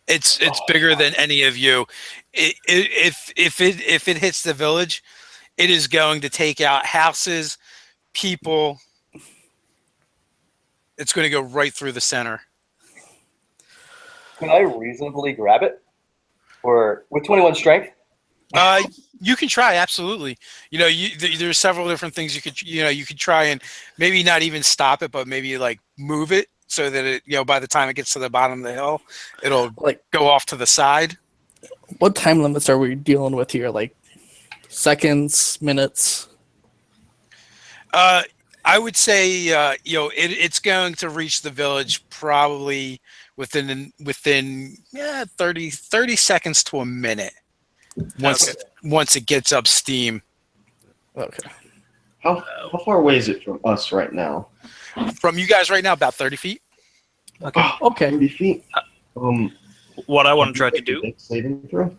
[SPEAKER 2] It's bigger than any of you. If it hits the village, it is going to take out houses, people. It's going to go right through the center.
[SPEAKER 4] Can I reasonably grab it? Or with 21 strength?
[SPEAKER 2] You can try, absolutely. There's several different things you could try and maybe not even stop it, but maybe like move it so that it, by the time it gets to the bottom of the hill, it'll go off to the side.
[SPEAKER 3] What time limits are we dealing with here? Like seconds, minutes?
[SPEAKER 2] I would say, it's going to reach the village probably within 30 seconds to a minute. Once it gets up steam.
[SPEAKER 3] Okay.
[SPEAKER 1] How far away is it from us right now?
[SPEAKER 2] From you guys right now, about 30 feet.
[SPEAKER 3] Okay.
[SPEAKER 1] 30 feet.
[SPEAKER 5] What I want to try to do.
[SPEAKER 1] Saving throw.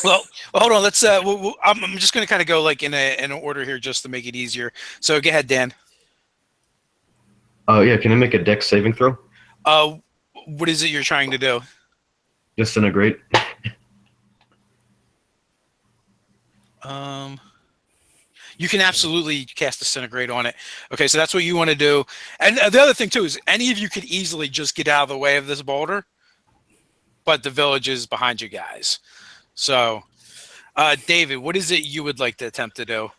[SPEAKER 2] Well, hold on. Let's. I'm just going to kind of go like in an order here, just to make it easier. So go ahead, Dan.
[SPEAKER 1] Yeah. Can I make a dex saving throw?
[SPEAKER 2] What is it you're trying to do?
[SPEAKER 1] Disintegrate.
[SPEAKER 2] You can absolutely cast Disintegrate on it. Okay, so that's what you want to do. And the other thing too is any of you could easily just get out of the way of this boulder, but the village is behind you guys. So, David, what is it you would like to attempt to do?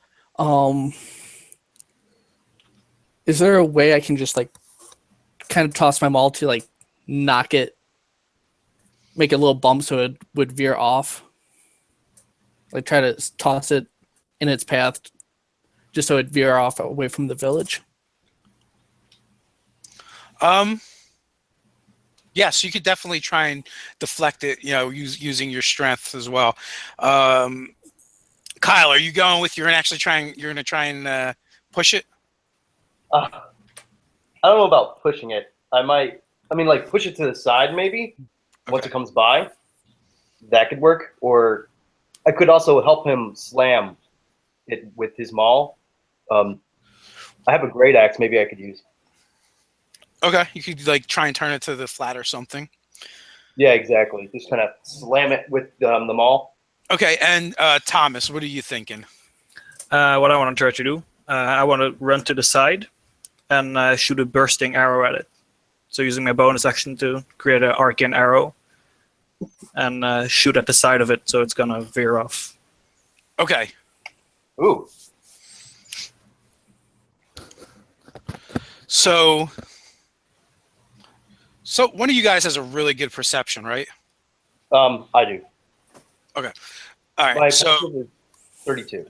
[SPEAKER 3] Is there a way I can just like kind of toss my maul to like knock it, make a little bump so it would veer off? Like try to toss it in its path just so it veer off away from the village?
[SPEAKER 2] Yes, you could definitely try and deflect it, using your strength as well. Kyle, are you going with you're going to try and push it?
[SPEAKER 4] I don't know about pushing it. Like push it to the side maybe once it comes by. That could work. Or I could also help him slam it with his maul. I have a great axe maybe I could use.
[SPEAKER 2] Okay, you could like try and turn it to the flat or something.
[SPEAKER 4] Yeah, exactly. Just kind of slam it with the maul.
[SPEAKER 2] Okay, and Thomas, what are you thinking?
[SPEAKER 5] What I want to try to do, I want to run to the side and shoot a bursting arrow at it. So using my bonus action to create an arcane arrow and shoot at the side of it so it's going to veer off.
[SPEAKER 2] Okay.
[SPEAKER 4] Ooh.
[SPEAKER 2] So one of you guys has a really good perception, right?
[SPEAKER 4] I do.
[SPEAKER 2] Okay. All right.
[SPEAKER 4] My
[SPEAKER 2] So
[SPEAKER 4] perception is 32.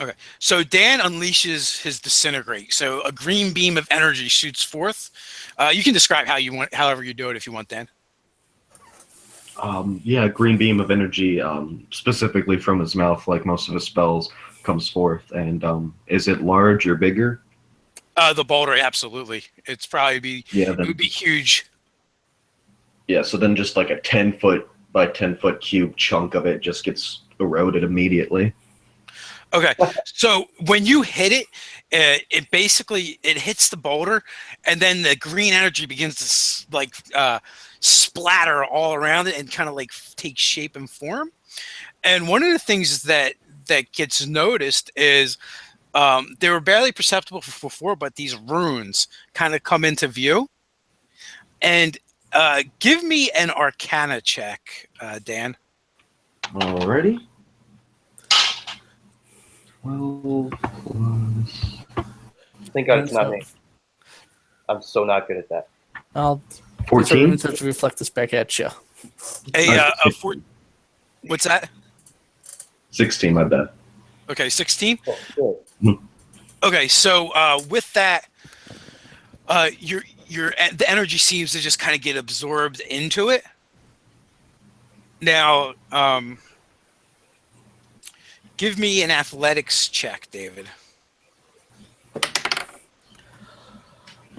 [SPEAKER 2] Okay. So Dan unleashes his disintegrate. So a green beam of energy shoots forth. You can describe how you want, however you do it, if you want, Dan.
[SPEAKER 1] Yeah, green beam of energy, specifically from his mouth, like most of his spells, comes forth. And is it large or bigger?
[SPEAKER 2] The boulder, absolutely. It's probably be
[SPEAKER 1] Yeah,
[SPEAKER 2] it would be huge.
[SPEAKER 1] yeah. So then, just like a 10-foot by 10-foot cube chunk of it just gets eroded immediately.
[SPEAKER 2] Okay. So when you hit it, it basically it hits the boulder, and then the green energy begins to splatter all around it and kind of like take shape and form. And one of the things that gets noticed is they were barely perceptible before, but these runes kind of come into view. And give me an Arcana check, Dan.
[SPEAKER 1] Alrighty. 12 plus.
[SPEAKER 4] Thank God it's not me. I'm so not good at that.
[SPEAKER 3] I'll
[SPEAKER 1] 14.
[SPEAKER 3] have to reflect this back at you.
[SPEAKER 2] What's that?
[SPEAKER 1] 16, my bad.
[SPEAKER 2] Okay, 16.
[SPEAKER 4] Oh, good.
[SPEAKER 2] Okay, so with that, the energy seems to just kind of get absorbed into it. Now, give me an athletics check, David.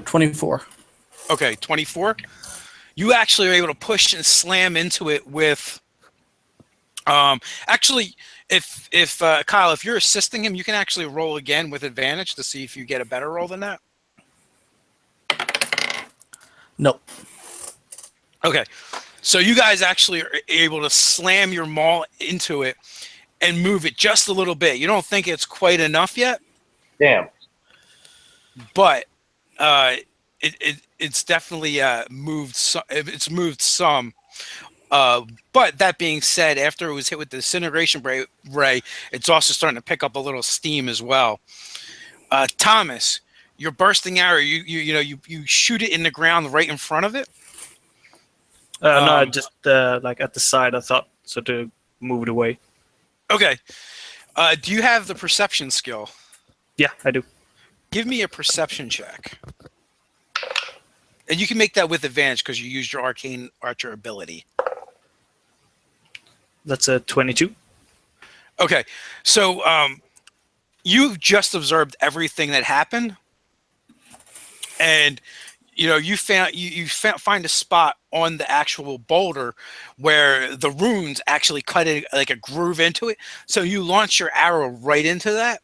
[SPEAKER 3] 24.
[SPEAKER 2] Okay, 24. You actually are able to push and slam into it with. Actually, if Kyle, if you're assisting him, you can actually roll again with advantage to see if you get a better roll than that.
[SPEAKER 3] Nope.
[SPEAKER 2] Okay, so you guys actually are able to slam your maul into it and move it just a little bit. You don't think it's quite enough yet,
[SPEAKER 4] Damn.
[SPEAKER 2] but it's definitely moved. It's moved some. But that being said, after it was hit with the disintegration ray, it's also starting to pick up a little steam as well. Thomas, your bursting arrow, you shoot it in the ground right in front of it.
[SPEAKER 5] No, just like at the side. I thought so to move it away.
[SPEAKER 2] Okay. Do you have the perception skill?
[SPEAKER 5] Yeah, I do.
[SPEAKER 2] Give me a perception check. And you can make that with advantage because you used your arcane archer ability.
[SPEAKER 5] That's a 22.
[SPEAKER 2] Okay. So you've just observed everything that happened. And you find a spot on the actual boulder where the runes actually cut it like a groove into it. So you launch your arrow right into that.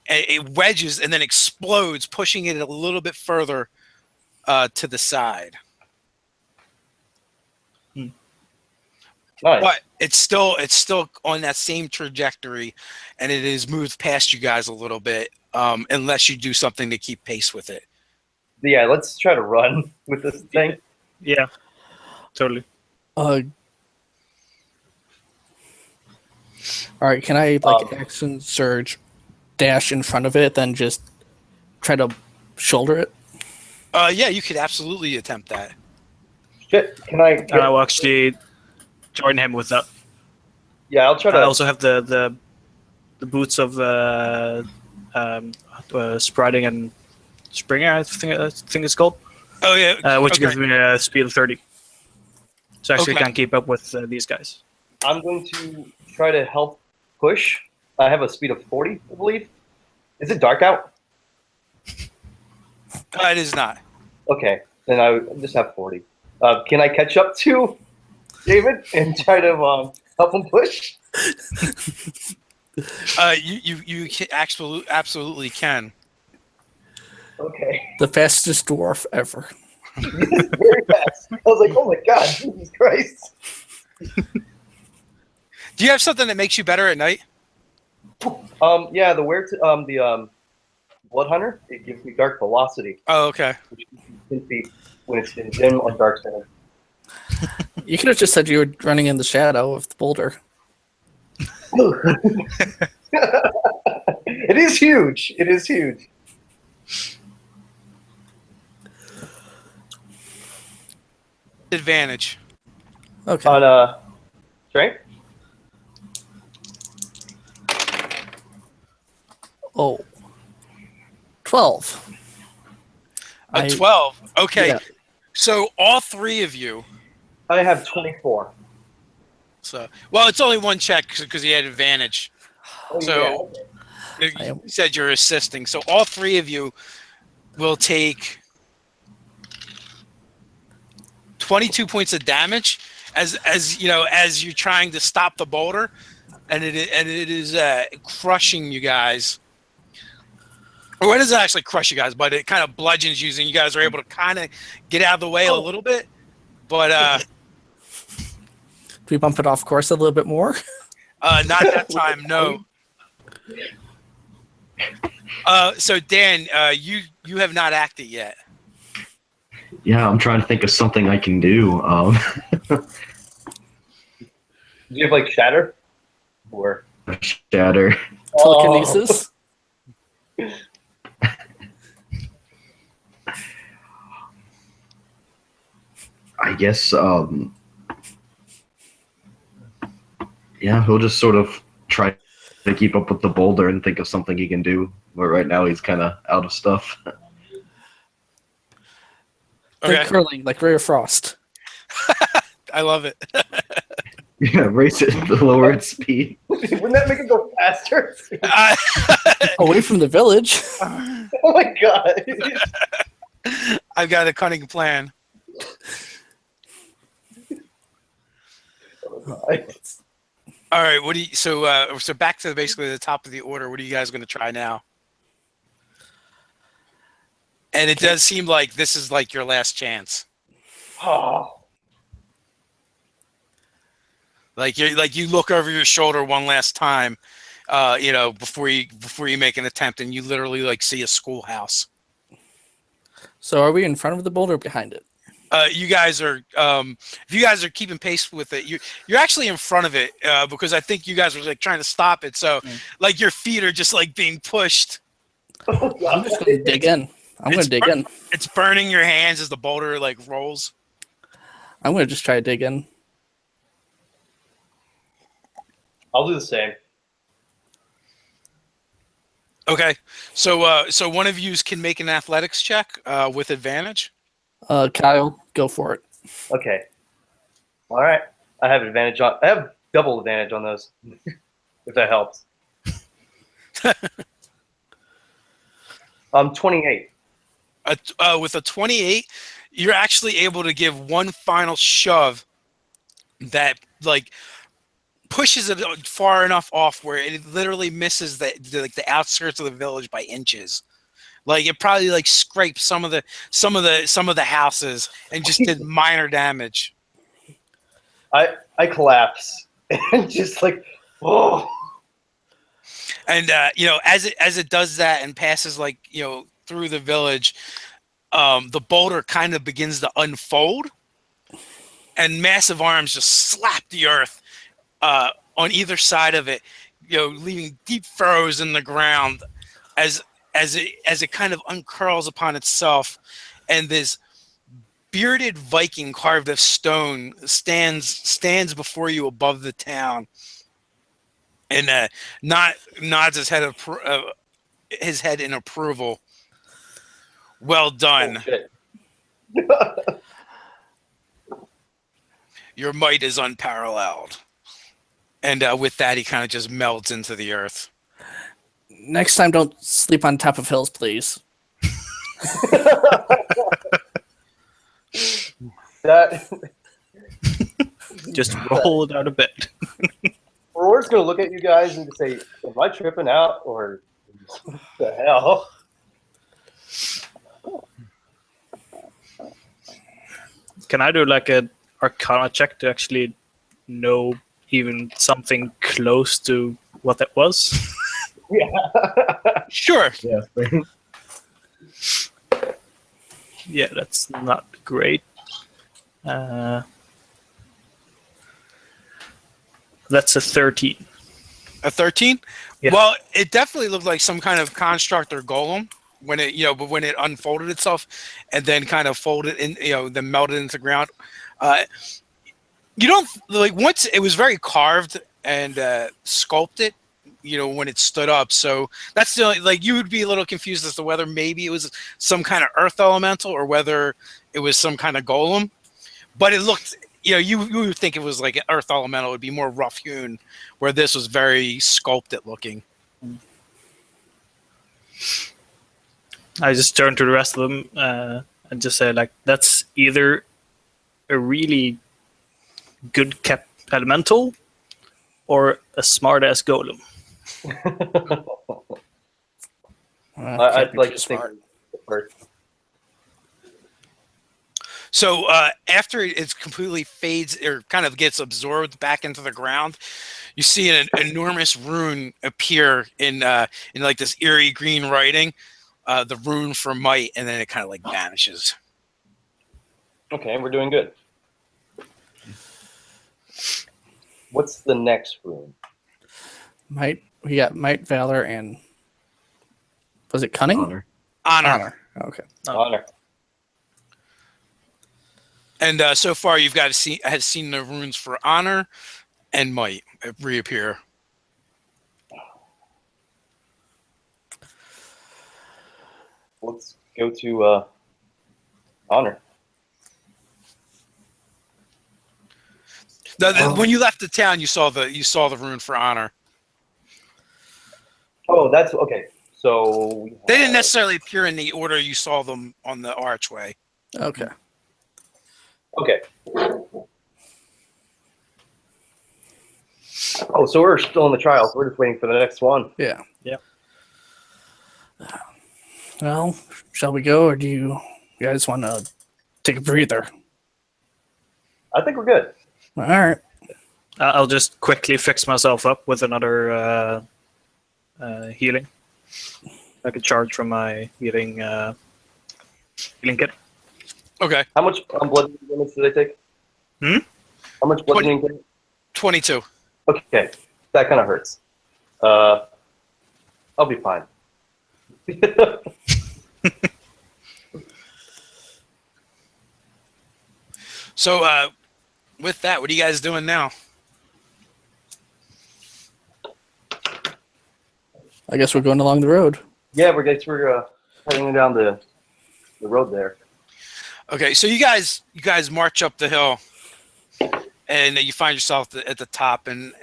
[SPEAKER 2] It wedges and then explodes, pushing it a little bit further to the side.
[SPEAKER 4] Nice.
[SPEAKER 2] But it's still on that same trajectory, and it has moved past you guys a little bit, unless you do something to keep pace with it.
[SPEAKER 4] Yeah, let's try to run with this thing.
[SPEAKER 5] Yeah, totally.
[SPEAKER 3] All right, can I action surge, dash in front of it, then just try to shoulder it?
[SPEAKER 2] Yeah, you could absolutely attempt that.
[SPEAKER 4] Shit, can I?
[SPEAKER 5] And I will actually join him with that.
[SPEAKER 4] Yeah, I'll try to.
[SPEAKER 5] I also have the boots of Sprouting and Springer, I think it's called.
[SPEAKER 2] Oh yeah,
[SPEAKER 5] which
[SPEAKER 2] okay.
[SPEAKER 5] gives me a speed of 30. So I actually
[SPEAKER 2] Okay.
[SPEAKER 5] can't keep up with these guys.
[SPEAKER 4] I'm going to try to help push. I have a speed of 40, I believe. Is it dark out?
[SPEAKER 2] It is not.
[SPEAKER 4] Okay, then I just have 40. Can I catch up to David and try to help him push?
[SPEAKER 2] You can absolutely can.
[SPEAKER 4] Okay.
[SPEAKER 3] The fastest dwarf ever.
[SPEAKER 4] Very fast. I was like, oh my god, Jesus Christ.
[SPEAKER 2] Do you have something that makes you better at night?
[SPEAKER 4] Yeah, the Blood Hunter, it gives me dark velocity,
[SPEAKER 2] Oh, okay.
[SPEAKER 4] which can be when it's in dim on dark center.
[SPEAKER 3] You could have just said you were running in the shadow of the boulder.
[SPEAKER 4] It is huge. It is huge.
[SPEAKER 2] Advantage.
[SPEAKER 3] Okay.
[SPEAKER 4] On strength?
[SPEAKER 3] Oh. 12.
[SPEAKER 2] A 12. Okay.
[SPEAKER 3] Yeah.
[SPEAKER 2] So all three of you.
[SPEAKER 4] I have 24.
[SPEAKER 2] So well, it's only one check because he had advantage.
[SPEAKER 4] Oh,
[SPEAKER 2] So you said you're assisting. So all three of you will take 22 points of damage as you know, as you're trying to stop the boulder, and it is crushing you guys. Or it doesn't actually crush you guys, but it kind of bludgeons you, and you guys are able to kind of get out of the way a little bit. But
[SPEAKER 3] Do we bump it off course a little bit more?
[SPEAKER 2] not that time, no. So Dan, you have not acted yet.
[SPEAKER 1] Yeah, I'm trying to think of something I can do.
[SPEAKER 4] Do you have like shatter? Or
[SPEAKER 1] Shatter.
[SPEAKER 3] Telekinesis?
[SPEAKER 1] I guess, yeah, he'll just sort of try to keep up with the boulder and think of something he can do. But right now he's kind of out of stuff.
[SPEAKER 2] Okay.
[SPEAKER 3] Like curling, like Ray of Frost.
[SPEAKER 2] I love it.
[SPEAKER 1] Yeah, race it to lower its speed.
[SPEAKER 4] wouldn't that make it go faster?
[SPEAKER 3] Away from the village.
[SPEAKER 4] Oh my god.
[SPEAKER 2] I've got a cunning plan. All right, what do you? So back to basically the top of the order. What are you guys going to try now? And it does seem like this is like your last chance.
[SPEAKER 4] Oh.
[SPEAKER 2] Like you look over your shoulder one last time, you know, before you make an attempt, and you literally like see a schoolhouse.
[SPEAKER 3] So are we in front of the boulder or behind it?
[SPEAKER 2] You guys are, if you guys are keeping pace with it, you're actually in front of it because I think you guys were like trying to stop it. So like your feet are just like being pushed.
[SPEAKER 4] Oh,
[SPEAKER 3] I'm just going to dig in. I'm going to dig in.
[SPEAKER 2] It's burning your hands as the boulder like rolls.
[SPEAKER 3] I'm going to just try to dig in.
[SPEAKER 4] I'll do the same.
[SPEAKER 2] Okay, so one of you can make an athletics check with advantage.
[SPEAKER 3] Kyle, go for it.
[SPEAKER 4] Okay. All right. I have advantage on. I have double advantage on those. If that helps. 28.
[SPEAKER 2] With a 28, you're actually able to give one final shove that like pushes it far enough off where it literally misses the outskirts of the village by inches. Like it probably like scraped some of the houses and just did minor damage.
[SPEAKER 4] I collapse and just like oh.
[SPEAKER 2] And you know, as it does that and passes like, you know, through the village, the boulder kind of begins to unfold, and massive arms just slap the earth on either side of it, you know, leaving deep furrows in the ground as it kind of uncurls upon itself, and this bearded Viking carved of stone stands before you above the town, and nods his head in approval. Well done.
[SPEAKER 4] Oh,
[SPEAKER 2] Your might is unparalleled. And with that, he kind of just melts into the earth.
[SPEAKER 3] Next time, don't sleep on top of hills, please.
[SPEAKER 4] that
[SPEAKER 5] Just roll it out a bit.
[SPEAKER 4] Aurora's gonna look at you guys and say, "Am I tripping out or what the hell?"
[SPEAKER 5] Can I do like a Arcana check to actually know even something close to what that was?
[SPEAKER 4] Yeah.
[SPEAKER 2] Sure.
[SPEAKER 1] Yeah.
[SPEAKER 5] Yeah, that's not great. That's a 13.
[SPEAKER 2] A 13?
[SPEAKER 5] Yeah.
[SPEAKER 2] Well, it definitely looked like some kind of construct or golem when it, you know, but when it unfolded itself and then kind of folded in, you know, then melted into the ground. You don't like once it was very carved and sculpted, when it stood up. So that's the only, like, you would be a little confused as to whether maybe it was some kind of earth elemental or whether it was some kind of golem. But it looked, you would think it was like an earth elemental. It would be more rough hewn, where this was very sculpted looking.
[SPEAKER 5] I just turn to the rest of them and just say, like, that's either a really good kept elemental or a smart ass golem.
[SPEAKER 4] I'd like to think first.
[SPEAKER 2] So after it completely fades or kind of gets absorbed back into the ground, you see an enormous rune appear in like this eerie green writing, the rune for might, and then it kind of like vanishes.
[SPEAKER 4] Okay, we're doing good. What's the next rune?
[SPEAKER 3] Might. We got might, valor, and was it cunning?
[SPEAKER 2] Honor.
[SPEAKER 3] Okay.
[SPEAKER 4] Honor.
[SPEAKER 2] And so far, you've got has seen the runes for honor and might reappear.
[SPEAKER 4] Let's go to honor.
[SPEAKER 2] When you left the town, you saw the rune for honor.
[SPEAKER 4] Oh, that's okay. So
[SPEAKER 2] They didn't necessarily appear in the order you saw them on the archway.
[SPEAKER 3] Okay.
[SPEAKER 4] Okay. Oh, so we're still in the trials. We're just waiting for the next one.
[SPEAKER 3] Yeah.
[SPEAKER 5] Yep.
[SPEAKER 3] Well, shall we go, or do you guys want to take a breather?
[SPEAKER 4] I think we're good.
[SPEAKER 3] All right.
[SPEAKER 5] I'll just quickly fix myself up with another healing. I could charge from my healing kit.
[SPEAKER 2] Okay.
[SPEAKER 4] How much blood damage did I take? How much blood damage?
[SPEAKER 2] 22.
[SPEAKER 4] Okay, that kind of hurts. I'll be fine.
[SPEAKER 2] So, with that, what are you guys doing now?
[SPEAKER 3] I guess we're going along the road.
[SPEAKER 4] Yeah, we're heading down the road there.
[SPEAKER 2] Okay, so you guys march up the hill, and you find yourself at the top, and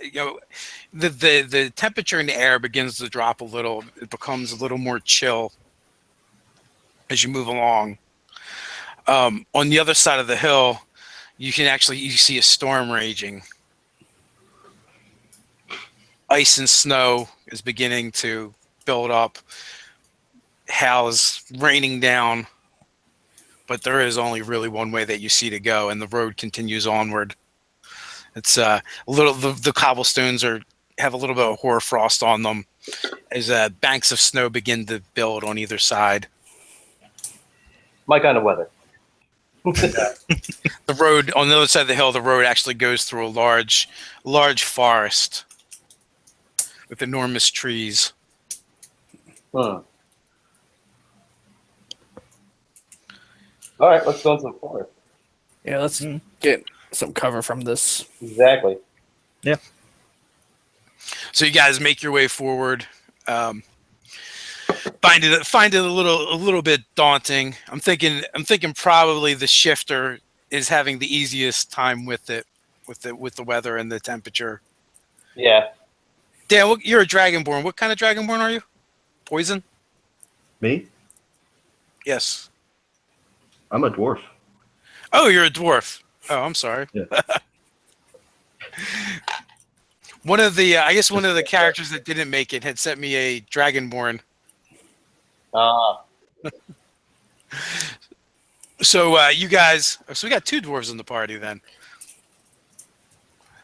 [SPEAKER 2] the temperature in the air begins to drop a little. It becomes a little more chill as you move along. On the other side of the hill, you see a storm raging. Ice and snow is beginning to build up. Hail is raining down, but there is only really one way that you see to go, and the road continues onward. It's a little. The cobblestones have a little bit of hoarfrost on them as banks of snow begin to build on either side.
[SPEAKER 4] My kind of weather.
[SPEAKER 2] The road on the other side of the hill, the road actually goes through a large forest with enormous trees.
[SPEAKER 4] All right, let's go into the forest.
[SPEAKER 3] Yeah, let's get some cover from this.
[SPEAKER 4] Exactly.
[SPEAKER 5] Yeah.
[SPEAKER 2] So you guys make your way forward. Find it a little bit daunting. I'm thinking probably the shifter is having the easiest time with it, with the weather and the temperature.
[SPEAKER 4] Yeah.
[SPEAKER 2] Dan, you're a dragonborn. What kind of dragonborn are you? Poison?
[SPEAKER 1] Me?
[SPEAKER 2] Yes.
[SPEAKER 1] I'm a dwarf.
[SPEAKER 2] Oh, you're a dwarf. Oh, I'm sorry.
[SPEAKER 1] Yeah.
[SPEAKER 2] One of the characters that didn't make it had sent me a dragonborn. So you guys, so we got two dwarves in the party then.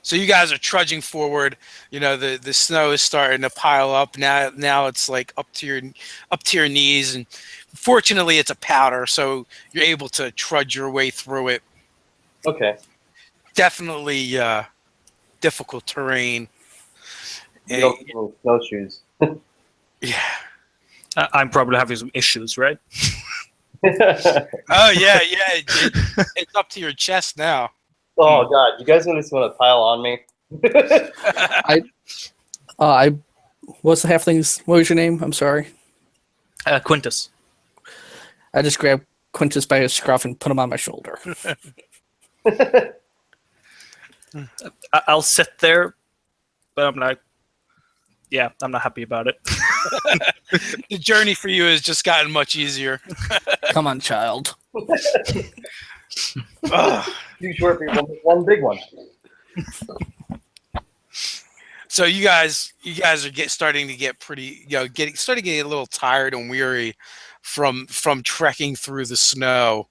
[SPEAKER 2] So you guys are trudging forward. The snow is starting to pile up. Now it's like up to your knees, and fortunately it's a powder, so you're able to trudge your way through it.
[SPEAKER 4] Okay.
[SPEAKER 2] Definitely difficult terrain.
[SPEAKER 4] You don't need snowshoes.
[SPEAKER 2] Yeah.
[SPEAKER 5] I'm probably having some issues, right?
[SPEAKER 2] Oh yeah. It's up to your chest now.
[SPEAKER 4] Oh God, you guys just want to pile on me?
[SPEAKER 3] I what's the halfling's? What was your name? I'm sorry.
[SPEAKER 5] Quintus.
[SPEAKER 3] I just grabbed Quintus by his scruff and put him on my shoulder.
[SPEAKER 5] I'll sit there, but I'm like, yeah, I'm not happy about it.
[SPEAKER 2] The journey for you has just gotten much easier.
[SPEAKER 3] Come on, child.
[SPEAKER 4] Too short for one big one.
[SPEAKER 2] So you guys are starting to get pretty, starting to get a little tired and weary from trekking through the snow.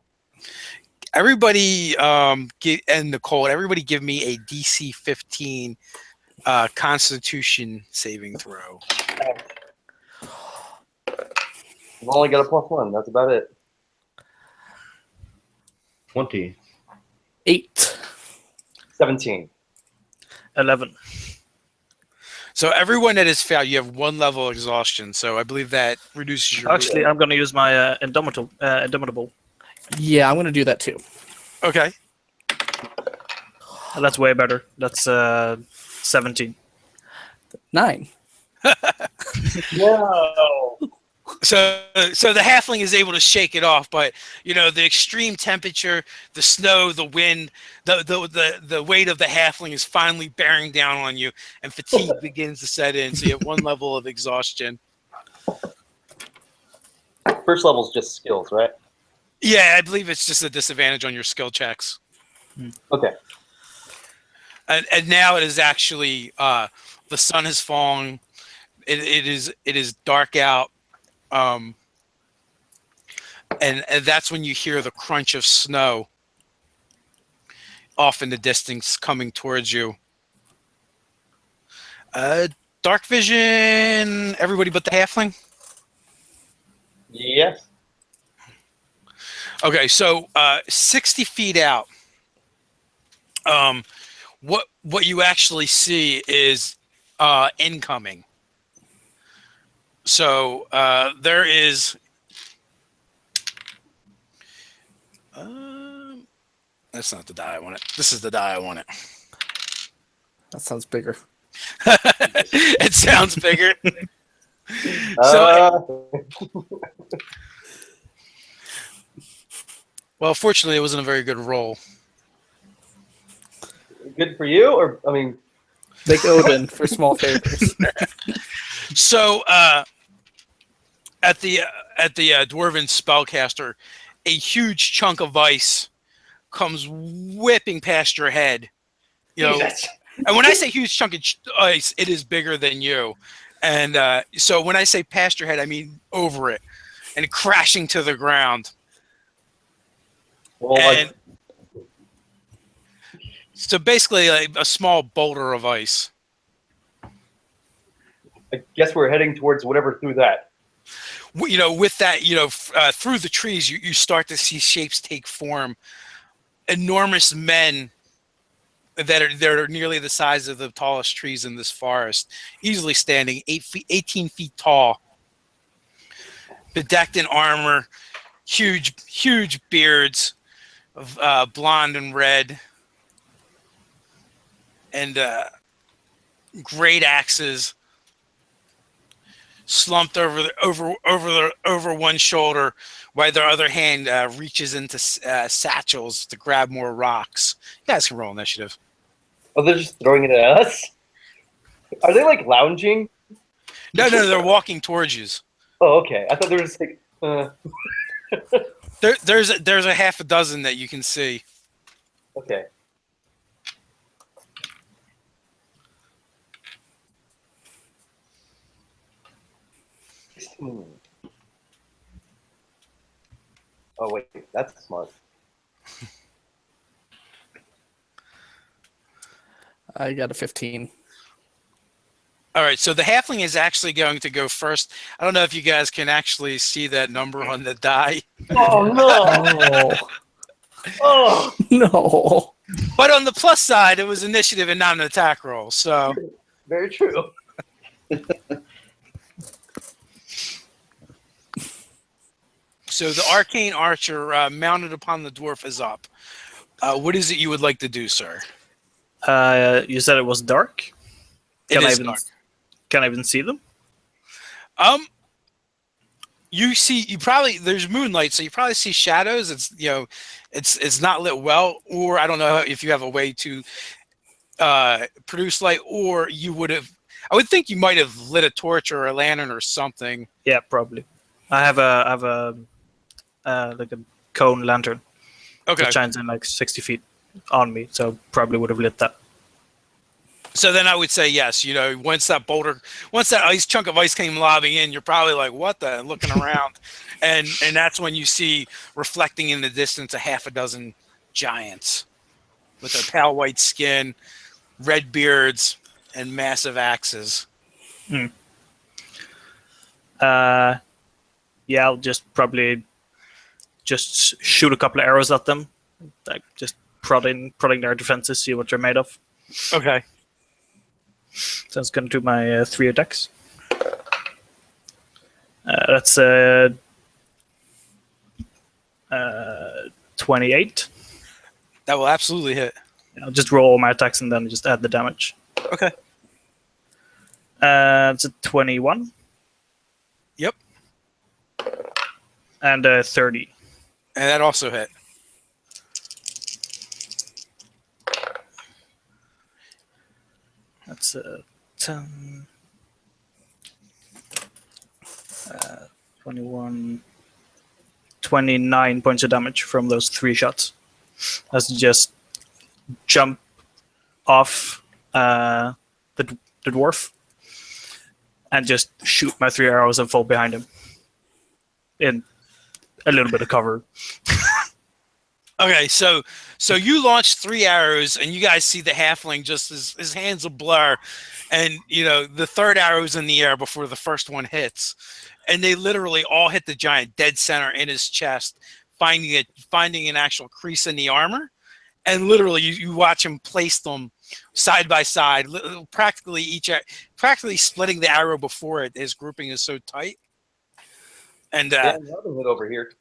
[SPEAKER 2] Everybody, and Nicole, everybody, give me a DC 15 Constitution saving throw.
[SPEAKER 4] I've only got a +1. That's about it.
[SPEAKER 1] 20.
[SPEAKER 3] 8.
[SPEAKER 4] 17.
[SPEAKER 5] 11.
[SPEAKER 2] So everyone that has failed, you have 1 level of exhaustion. So I believe that reduces your.
[SPEAKER 5] Actually, I'm going to use my Indomitable.
[SPEAKER 3] Yeah, I'm going to do that too.
[SPEAKER 2] Okay.
[SPEAKER 5] That's way better. That's 17.
[SPEAKER 3] 9.
[SPEAKER 4] No.
[SPEAKER 2] So the halfling is able to shake it off, but the extreme temperature, the snow, the wind, the weight of the halfling is finally bearing down on you, and fatigue begins to set in. So you have 1 level of exhaustion.
[SPEAKER 4] First level's just skills, right?
[SPEAKER 2] Yeah, I believe it's just a disadvantage on your skill checks.
[SPEAKER 4] Okay.
[SPEAKER 2] And now it is actually the sun has fallen. It is dark out. And that's when you hear the crunch of snow off in the distance coming towards you. Dark vision, everybody but the halfling?
[SPEAKER 4] Yes.
[SPEAKER 2] Okay, so 60 feet out, what you actually see is incoming. So there is. That's not the die I wanted. This is the die I wanted.
[SPEAKER 3] That sounds bigger.
[SPEAKER 2] It sounds bigger. So, well, fortunately, it wasn't a very good roll.
[SPEAKER 4] Good for you, or I mean,
[SPEAKER 3] Thank Odin for small favors.
[SPEAKER 2] So, at the dwarven spellcaster, a huge chunk of ice comes whipping past your head.
[SPEAKER 4] Jesus.
[SPEAKER 2] And when I say huge chunk of ice, it is bigger than you. And so when I say past your head, I mean over it, and crashing to the ground.
[SPEAKER 4] Well,
[SPEAKER 2] And so basically, like a small boulder of ice.
[SPEAKER 4] I guess we're heading towards whatever through that.
[SPEAKER 2] With that, through the trees, you start to see shapes take form. Enormous men that are nearly the size of the tallest trees in this forest, easily standing 18 feet tall, bedecked in armor, huge beards of blonde and red, and great axes slumped over one shoulder, while their other hand reaches into satchels to grab more rocks. You guys can roll initiative.
[SPEAKER 4] Oh, they're just throwing it at us? Are they like lounging?
[SPEAKER 2] No, they're walking towards you.
[SPEAKER 4] Oh, okay. I thought they were just like.
[SPEAKER 2] There's a half a dozen that you can see.
[SPEAKER 4] Okay. Oh wait, that's smart.
[SPEAKER 3] I got a 15.
[SPEAKER 2] All right, so the halfling is actually going to go first. I don't know if you guys can actually see that number on the die.
[SPEAKER 4] Oh no! Oh
[SPEAKER 3] No.
[SPEAKER 2] But on the plus side, it was initiative and not an attack roll. So
[SPEAKER 4] very true.
[SPEAKER 2] So the arcane archer mounted upon the dwarf is up. What is it you would like to do, sir?
[SPEAKER 5] You said it was dark.
[SPEAKER 2] It is dark.
[SPEAKER 5] Can I even see them?
[SPEAKER 2] You see, there's moonlight, so you probably see shadows. It's it's not lit well, or I don't know if you have a way to produce light, or you would have. I would think you might have lit a torch or a lantern or something.
[SPEAKER 5] Yeah, probably. I have a like a cone lantern
[SPEAKER 2] Okay.
[SPEAKER 5] that shines in like 60 feet on me, so probably would have lit that.
[SPEAKER 2] So then I would say yes. Once that ice chunk of ice came lobbing in, you're probably like, "What the?" and looking around, and that's when you see reflecting in the distance a half a dozen giants with their pale white skin, red beards, and massive axes.
[SPEAKER 5] Yeah, I'll probably shoot a couple of arrows at them, like just prodding their defenses, see what they're made of.
[SPEAKER 2] Okay.
[SPEAKER 5] So it's going to do my 3 attacks. That's 28.
[SPEAKER 2] That will absolutely hit.
[SPEAKER 5] I'll just roll all my attacks and then just add the damage.
[SPEAKER 2] Okay.
[SPEAKER 5] It's a 21.
[SPEAKER 2] Yep.
[SPEAKER 5] And 30.
[SPEAKER 2] And that also hit.
[SPEAKER 5] That's 10, 21, 29 points of damage from those 3 shots. As just jump off the dwarf and just shoot my 3 arrows and fall behind him in a little bit of cover.
[SPEAKER 2] Okay, so you launch 3 arrows, and you guys see the halfling just his hands a blur, and the third arrow's in the air before the first one hits, and they literally all hit the giant dead center in his chest, finding an actual crease in the armor, and literally you watch him place them side by side, practically splitting the arrow before it. His grouping is so tight, and
[SPEAKER 4] another hit over here.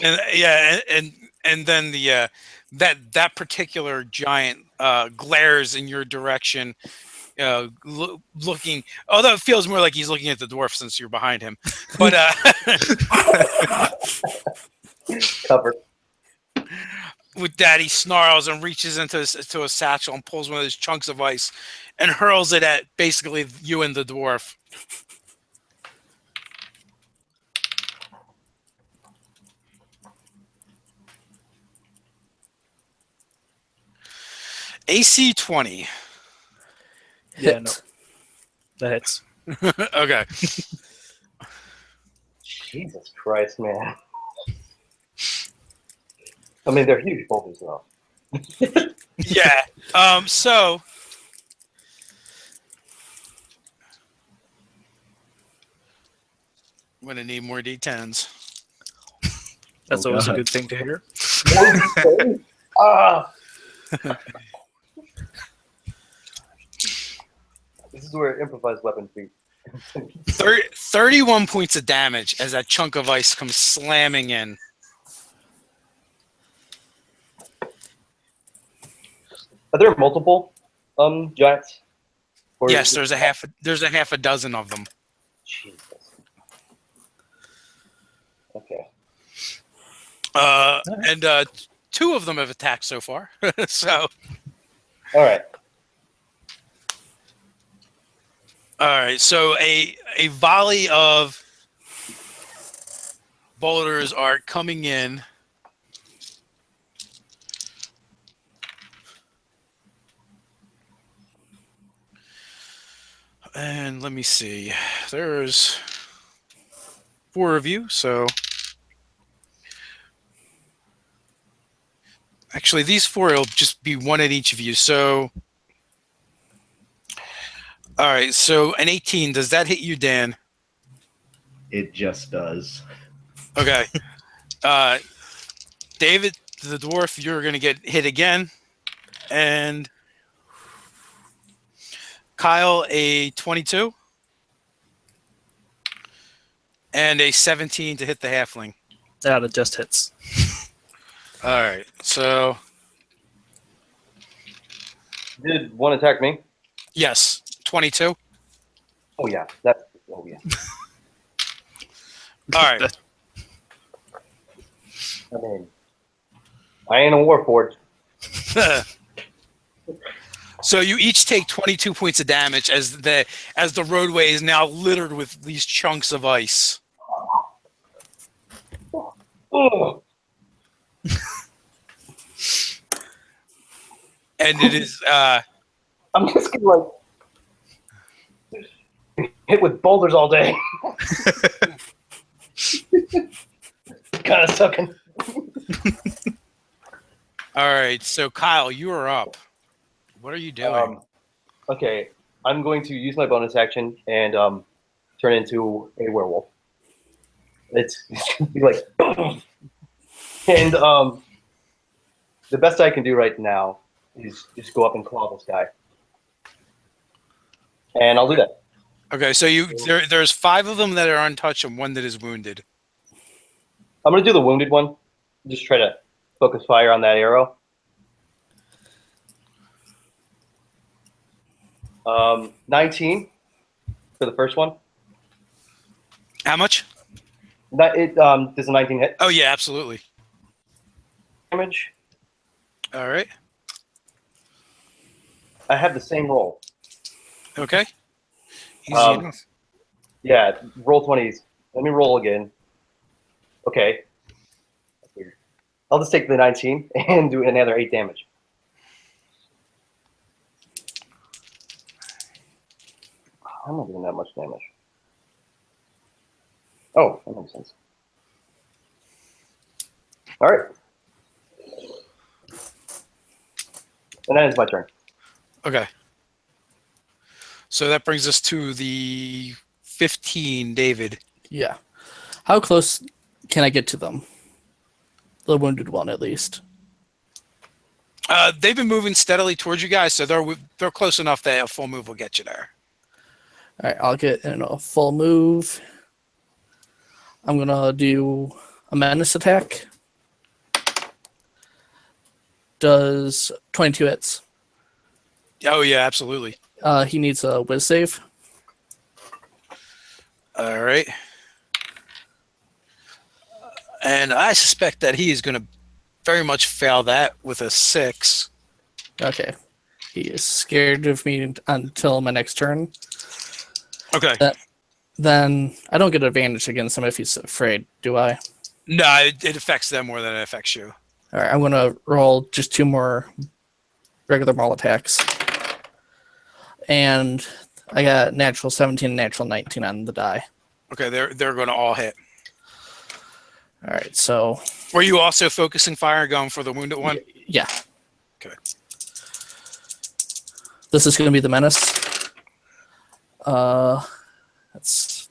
[SPEAKER 2] And then the that particular giant glares in your direction, looking. Although it feels more like he's looking at the dwarf since you're behind him, but
[SPEAKER 4] Cover.
[SPEAKER 2] with that he snarls and reaches into a satchel and pulls one of those chunks of ice and hurls it at basically you and the dwarf. AC 20.
[SPEAKER 5] Yeah, no. That hits.
[SPEAKER 2] Okay.
[SPEAKER 4] Jesus Christ, man. I mean, they're huge boulders, though.
[SPEAKER 2] Yeah. So I'm gonna need more D10s.
[SPEAKER 5] That's
[SPEAKER 1] Oh,
[SPEAKER 5] always
[SPEAKER 1] God.
[SPEAKER 5] a good thing to hear.
[SPEAKER 4] Ah! This is where improvised weapons be.
[SPEAKER 2] 31 points of damage as that chunk of ice comes slamming in.
[SPEAKER 4] Are there multiple giants? Or
[SPEAKER 2] Yes,
[SPEAKER 4] is
[SPEAKER 2] there's a half a dozen of them.
[SPEAKER 4] Jesus. Okay.
[SPEAKER 2] And 2 of them have attacked so far. So,
[SPEAKER 4] All right.
[SPEAKER 2] So a volley of boulders are coming in. And let me see. There's 4 of you, so actually these 4 will just be 1 at each of you. So all right, so an 18, does that hit you, Dan?
[SPEAKER 1] It just does.
[SPEAKER 2] Okay. David, the dwarf, you're going to get hit again. And Kyle, a 22. And a 17 to hit the halfling.
[SPEAKER 5] Yeah, that just hits.
[SPEAKER 2] All right, so
[SPEAKER 4] Did one attack me?
[SPEAKER 2] yes, 22.
[SPEAKER 4] Oh, yeah. That's Oh yeah.
[SPEAKER 2] All right.
[SPEAKER 4] I mean, I ain't a warforged.
[SPEAKER 2] So you each take 22 points of damage as the roadway is now littered with these chunks of ice.
[SPEAKER 4] Oh,
[SPEAKER 2] And it is
[SPEAKER 4] I'm just gonna like hit with boulders all day. Kind of sucking.
[SPEAKER 2] all right. So Kyle, you are up. What are you doing?
[SPEAKER 4] Okay, I'm going to use my bonus action and turn into a werewolf. It's gonna be like, and the best I can do right now is just go up and claw this guy, and I'll do that.
[SPEAKER 2] Okay, so there's 5 of them that are untouched and 1 that is wounded.
[SPEAKER 4] I'm gonna do the wounded one. Just try to focus fire on that arrow. 19 for the first one.
[SPEAKER 2] How much?
[SPEAKER 4] Does a 19 hit
[SPEAKER 2] Oh yeah, absolutely.
[SPEAKER 4] damage?
[SPEAKER 2] All right.
[SPEAKER 4] I have the same roll.
[SPEAKER 2] Okay. Easy
[SPEAKER 4] Um,
[SPEAKER 2] enough.
[SPEAKER 4] Yeah, roll 20s. Let me roll again. Okay. That's weird. I'll just take the 19 and do another 8 damage. I'm not doing that much damage. Oh, that makes sense. All right. And that is my turn.
[SPEAKER 2] Okay. So that brings us to the 15, David.
[SPEAKER 3] Yeah. How close can I get to them? The wounded one, at least.
[SPEAKER 2] They've been moving steadily towards you guys, so they're close enough that a full move will get you there.
[SPEAKER 3] All right, I'll get in a full move. I'm going to do a menace attack. Does 22 hits.
[SPEAKER 2] Oh yeah, absolutely.
[SPEAKER 3] He needs a whiz save.
[SPEAKER 2] All right. And I suspect that he is going to very much fail that with a 6.
[SPEAKER 3] Okay. He is scared of me until my next turn.
[SPEAKER 2] Okay.
[SPEAKER 3] Then I don't get advantage against him if he's afraid, do I?
[SPEAKER 2] No, it affects them more than it affects you.
[SPEAKER 3] All right, I'm going to roll just 2 more regular maul attacks. And I got natural 17 and natural 19 on the die.
[SPEAKER 2] Okay, they're going to all hit.
[SPEAKER 3] All right, so...
[SPEAKER 2] Were you also focusing fire going for the wounded one?
[SPEAKER 3] Yeah.
[SPEAKER 2] Okay.
[SPEAKER 3] This is going to be the menace. That's...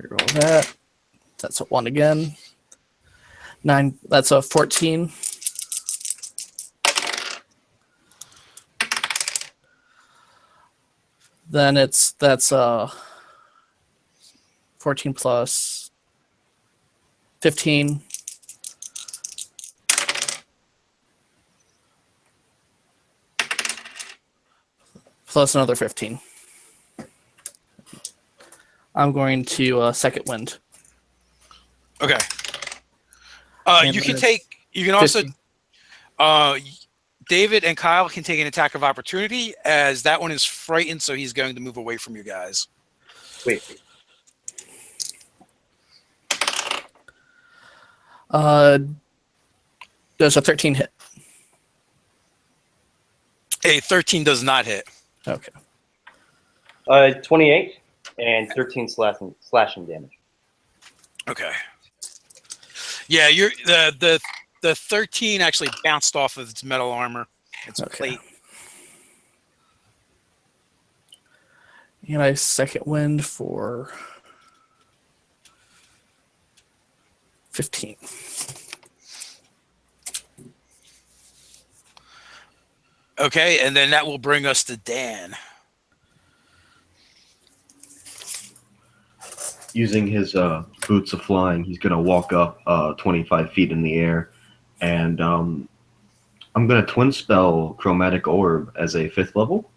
[SPEAKER 3] Reroll that. That's a 1 again. 9, that's a 14. Then that's 14 plus 15. Plus another 15. I'm going to second wind.
[SPEAKER 2] Okay.
[SPEAKER 3] And
[SPEAKER 2] You can
[SPEAKER 3] then
[SPEAKER 2] you can also
[SPEAKER 3] 50.
[SPEAKER 2] David and Kyle can take an attack of opportunity as that one is frightened, so he's going to move away from you guys.
[SPEAKER 4] Wait.
[SPEAKER 3] Does a 13 hit?
[SPEAKER 2] A 13 does not hit.
[SPEAKER 3] Okay.
[SPEAKER 4] 28 and 13 slashing damage.
[SPEAKER 2] Okay. Yeah, you're the 13 actually bounced off of its metal armor. Its plate.
[SPEAKER 3] And I second wind for 15.
[SPEAKER 2] Okay, and then that will bring us to Dan.
[SPEAKER 1] Using his boots of flying, he's gonna walk up 25 feet in the air, and I'm gonna twin spell Chromatic Orb as a 5th level.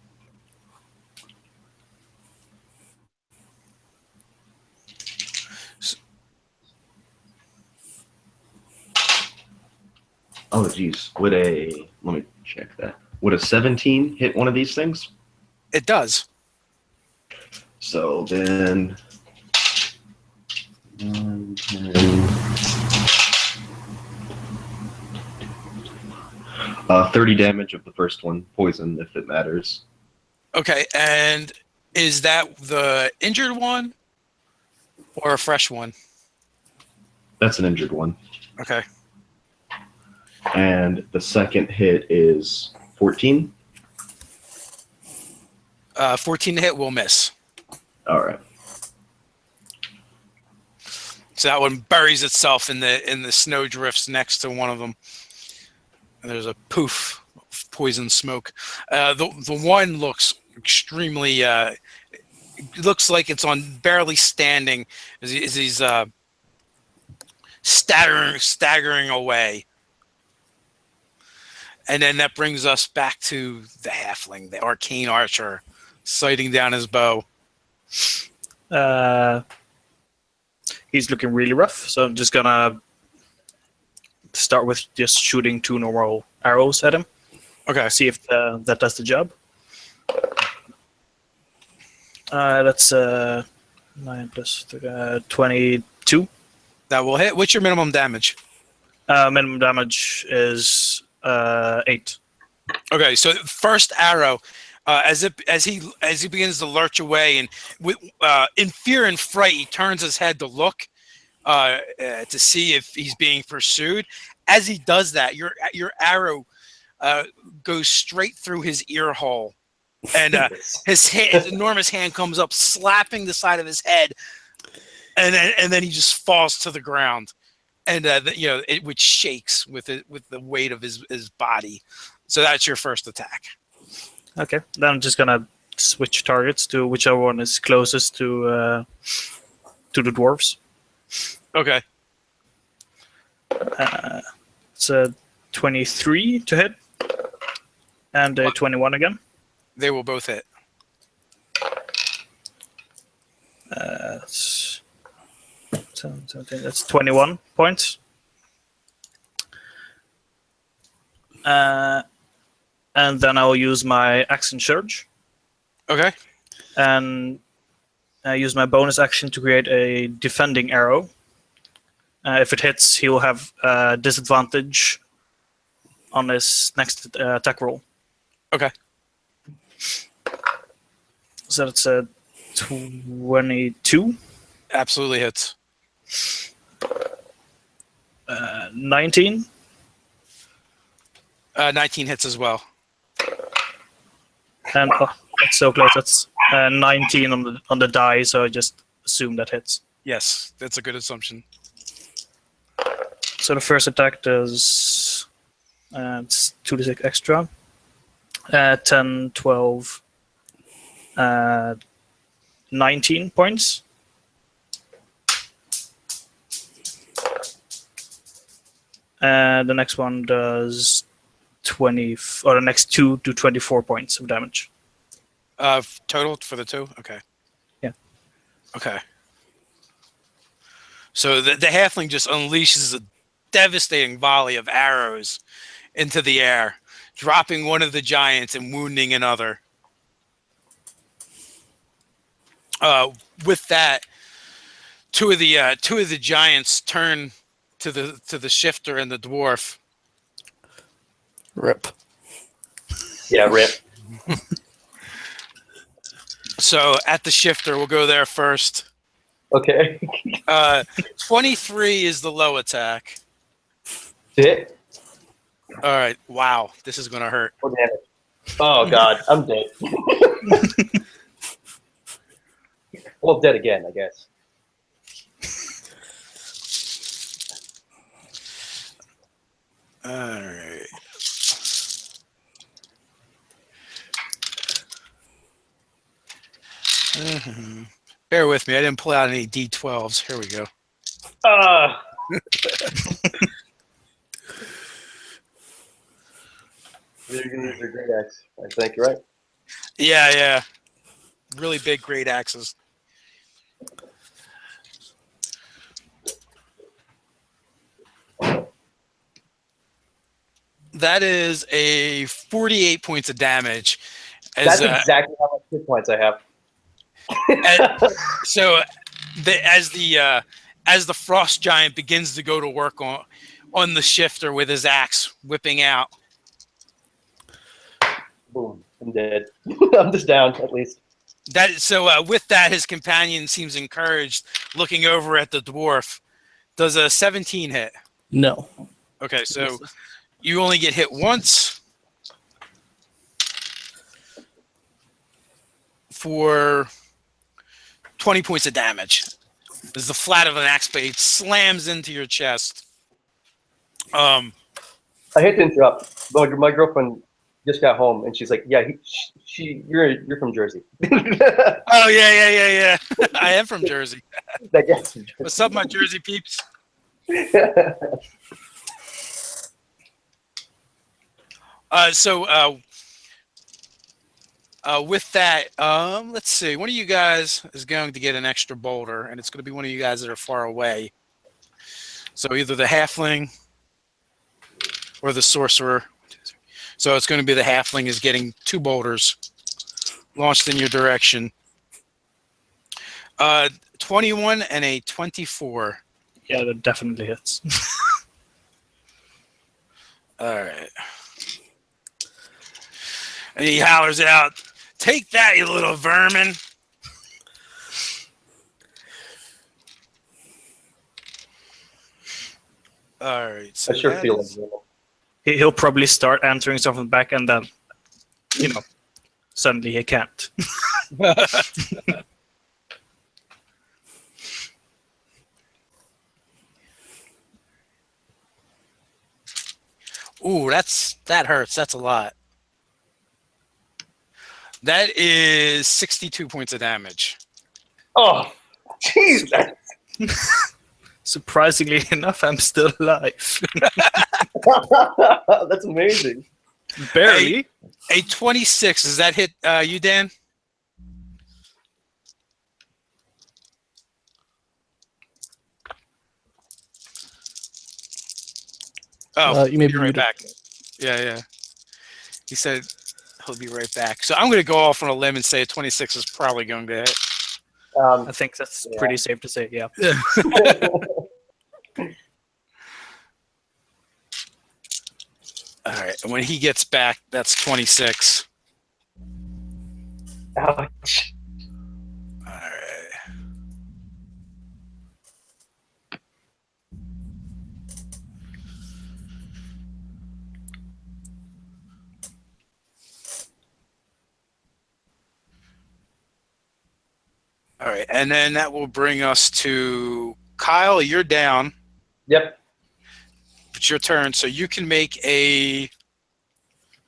[SPEAKER 1] Oh, geez. Let me check that. Would a 17 hit one of these things?
[SPEAKER 2] It does.
[SPEAKER 1] So then, 1, 10, 30 damage of the first one, poison if it matters.
[SPEAKER 2] Okay, and is that the injured one or a fresh one?
[SPEAKER 1] That's an injured one.
[SPEAKER 2] Okay.
[SPEAKER 1] And the second hit is 14.
[SPEAKER 2] 14 to hit will miss.
[SPEAKER 1] All right.
[SPEAKER 2] So that one buries itself in the snow drifts next to one of them. And there's a poof of poison smoke. The one looks extremely. It looks like it's on barely standing as he's staggering away. And then that brings us back to the halfling, the arcane archer, sighting down his bow.
[SPEAKER 5] He's looking really rough, so I'm just gonna start with just shooting 2 normal arrows at him.
[SPEAKER 2] Okay.
[SPEAKER 5] See if that does the job. That's 9 plus 22.
[SPEAKER 2] That will hit. What's your minimum damage?
[SPEAKER 5] Minimum damage is 8.
[SPEAKER 2] Okay, so first arrow, as he begins to lurch away, and in fear and fright, he turns his head to look to see if he's being pursued. As he does that, your arrow goes straight through his ear hole, and his enormous hand comes up, slapping the side of his head, and then he just falls to the ground, and which shakes with the weight of his body. So that's your first attack.
[SPEAKER 5] Okay, then I'm just gonna switch targets to whichever one is closest to the dwarves.
[SPEAKER 2] Okay.
[SPEAKER 5] It's a 23 to hit, and a 21 again.
[SPEAKER 2] They will both hit.
[SPEAKER 5] That's 17, that's 21 points. And then I'll use my action surge.
[SPEAKER 2] Okay.
[SPEAKER 5] And I use my bonus action to create a defending arrow. If it hits, he will have disadvantage on his next attack roll.
[SPEAKER 2] Okay.
[SPEAKER 5] So that's a 22.
[SPEAKER 2] Absolutely hits.
[SPEAKER 5] 19.
[SPEAKER 2] 19 hits as well.
[SPEAKER 5] And that's so close. That's 19 on the die, so I just assume that hits.
[SPEAKER 2] Yes, that's a good assumption.
[SPEAKER 5] So the first attack does it's 2d6 extra. 10, 12, 19 points. The next one does 20, or the next 2 to 24 points of damage.
[SPEAKER 2] Total for the 2? Okay.
[SPEAKER 5] Yeah.
[SPEAKER 2] Okay. So the halfling just unleashes a devastating volley of arrows into the air, dropping one of the giants and wounding another. With that, two of the giants turn to the shifter and the dwarf.
[SPEAKER 3] Rip.
[SPEAKER 4] Yeah, rip.
[SPEAKER 2] So at the shifter, we'll go there first.
[SPEAKER 4] Okay.
[SPEAKER 2] 23 is the low attack.
[SPEAKER 4] Hit.
[SPEAKER 2] All right. Wow, this is gonna hurt.
[SPEAKER 4] Oh, damn it. Oh God, I'm dead. Well, dead again, I guess.
[SPEAKER 2] All right. Bear with me. I didn't pull out any D12s. Here we go.
[SPEAKER 4] You're gonna use your great axe, I think, right?
[SPEAKER 2] Yeah. Really big great axes. That is a 48 points of damage.
[SPEAKER 4] That's exactly how much hit points I have.
[SPEAKER 2] So, as the frost giant begins to go to work on the shifter with his axe whipping out,
[SPEAKER 4] Boom! I'm dead. I'm just down at least.
[SPEAKER 2] With that, his companion seems encouraged, looking over at the dwarf. Does a 17 hit?
[SPEAKER 3] No.
[SPEAKER 2] Okay, so you only get hit once for 20 points of damage. As the flat of an axe blade slams into your chest.
[SPEAKER 4] I hate to interrupt, but my girlfriend just got home, and she's like, "Yeah, you're from Jersey."
[SPEAKER 2] Oh yeah. I am from Jersey.
[SPEAKER 4] Yes.
[SPEAKER 2] What's up, my Jersey peeps? With that, let's see. One of you guys is going to get an extra boulder, and it's going to be one of you guys that are far away. So either the halfling or the sorcerer. So it's going to be the halfling is getting 2 boulders launched in your direction. 21 and a 24.
[SPEAKER 5] Yeah, that definitely hits.
[SPEAKER 2] All right. And he hollers out, "Take that, you little vermin!" All right. So
[SPEAKER 4] I sure feel it.
[SPEAKER 5] He'll probably start answering something back, and then, suddenly he can't.
[SPEAKER 2] Ooh, that hurts. That's a lot. That is 62 points of damage.
[SPEAKER 4] Oh, jeez.
[SPEAKER 5] Surprisingly enough, I'm still alive.
[SPEAKER 4] That's amazing.
[SPEAKER 5] Barely.
[SPEAKER 2] A 26. Does that hit you, Dan? Oh,
[SPEAKER 3] You may
[SPEAKER 2] be
[SPEAKER 3] be
[SPEAKER 2] right
[SPEAKER 3] muted.
[SPEAKER 2] back. Yeah. He said he'll be right back. So I'm going to go off on a limb and say a 26 is probably going to hit.
[SPEAKER 5] I think that's pretty safe to say, yeah.
[SPEAKER 2] All right. And when he gets back, that's 26.
[SPEAKER 4] Ouch.
[SPEAKER 2] All right. All right. And then that will bring us to Kyle. You're down.
[SPEAKER 4] Yep.
[SPEAKER 2] It's your turn. So you can make a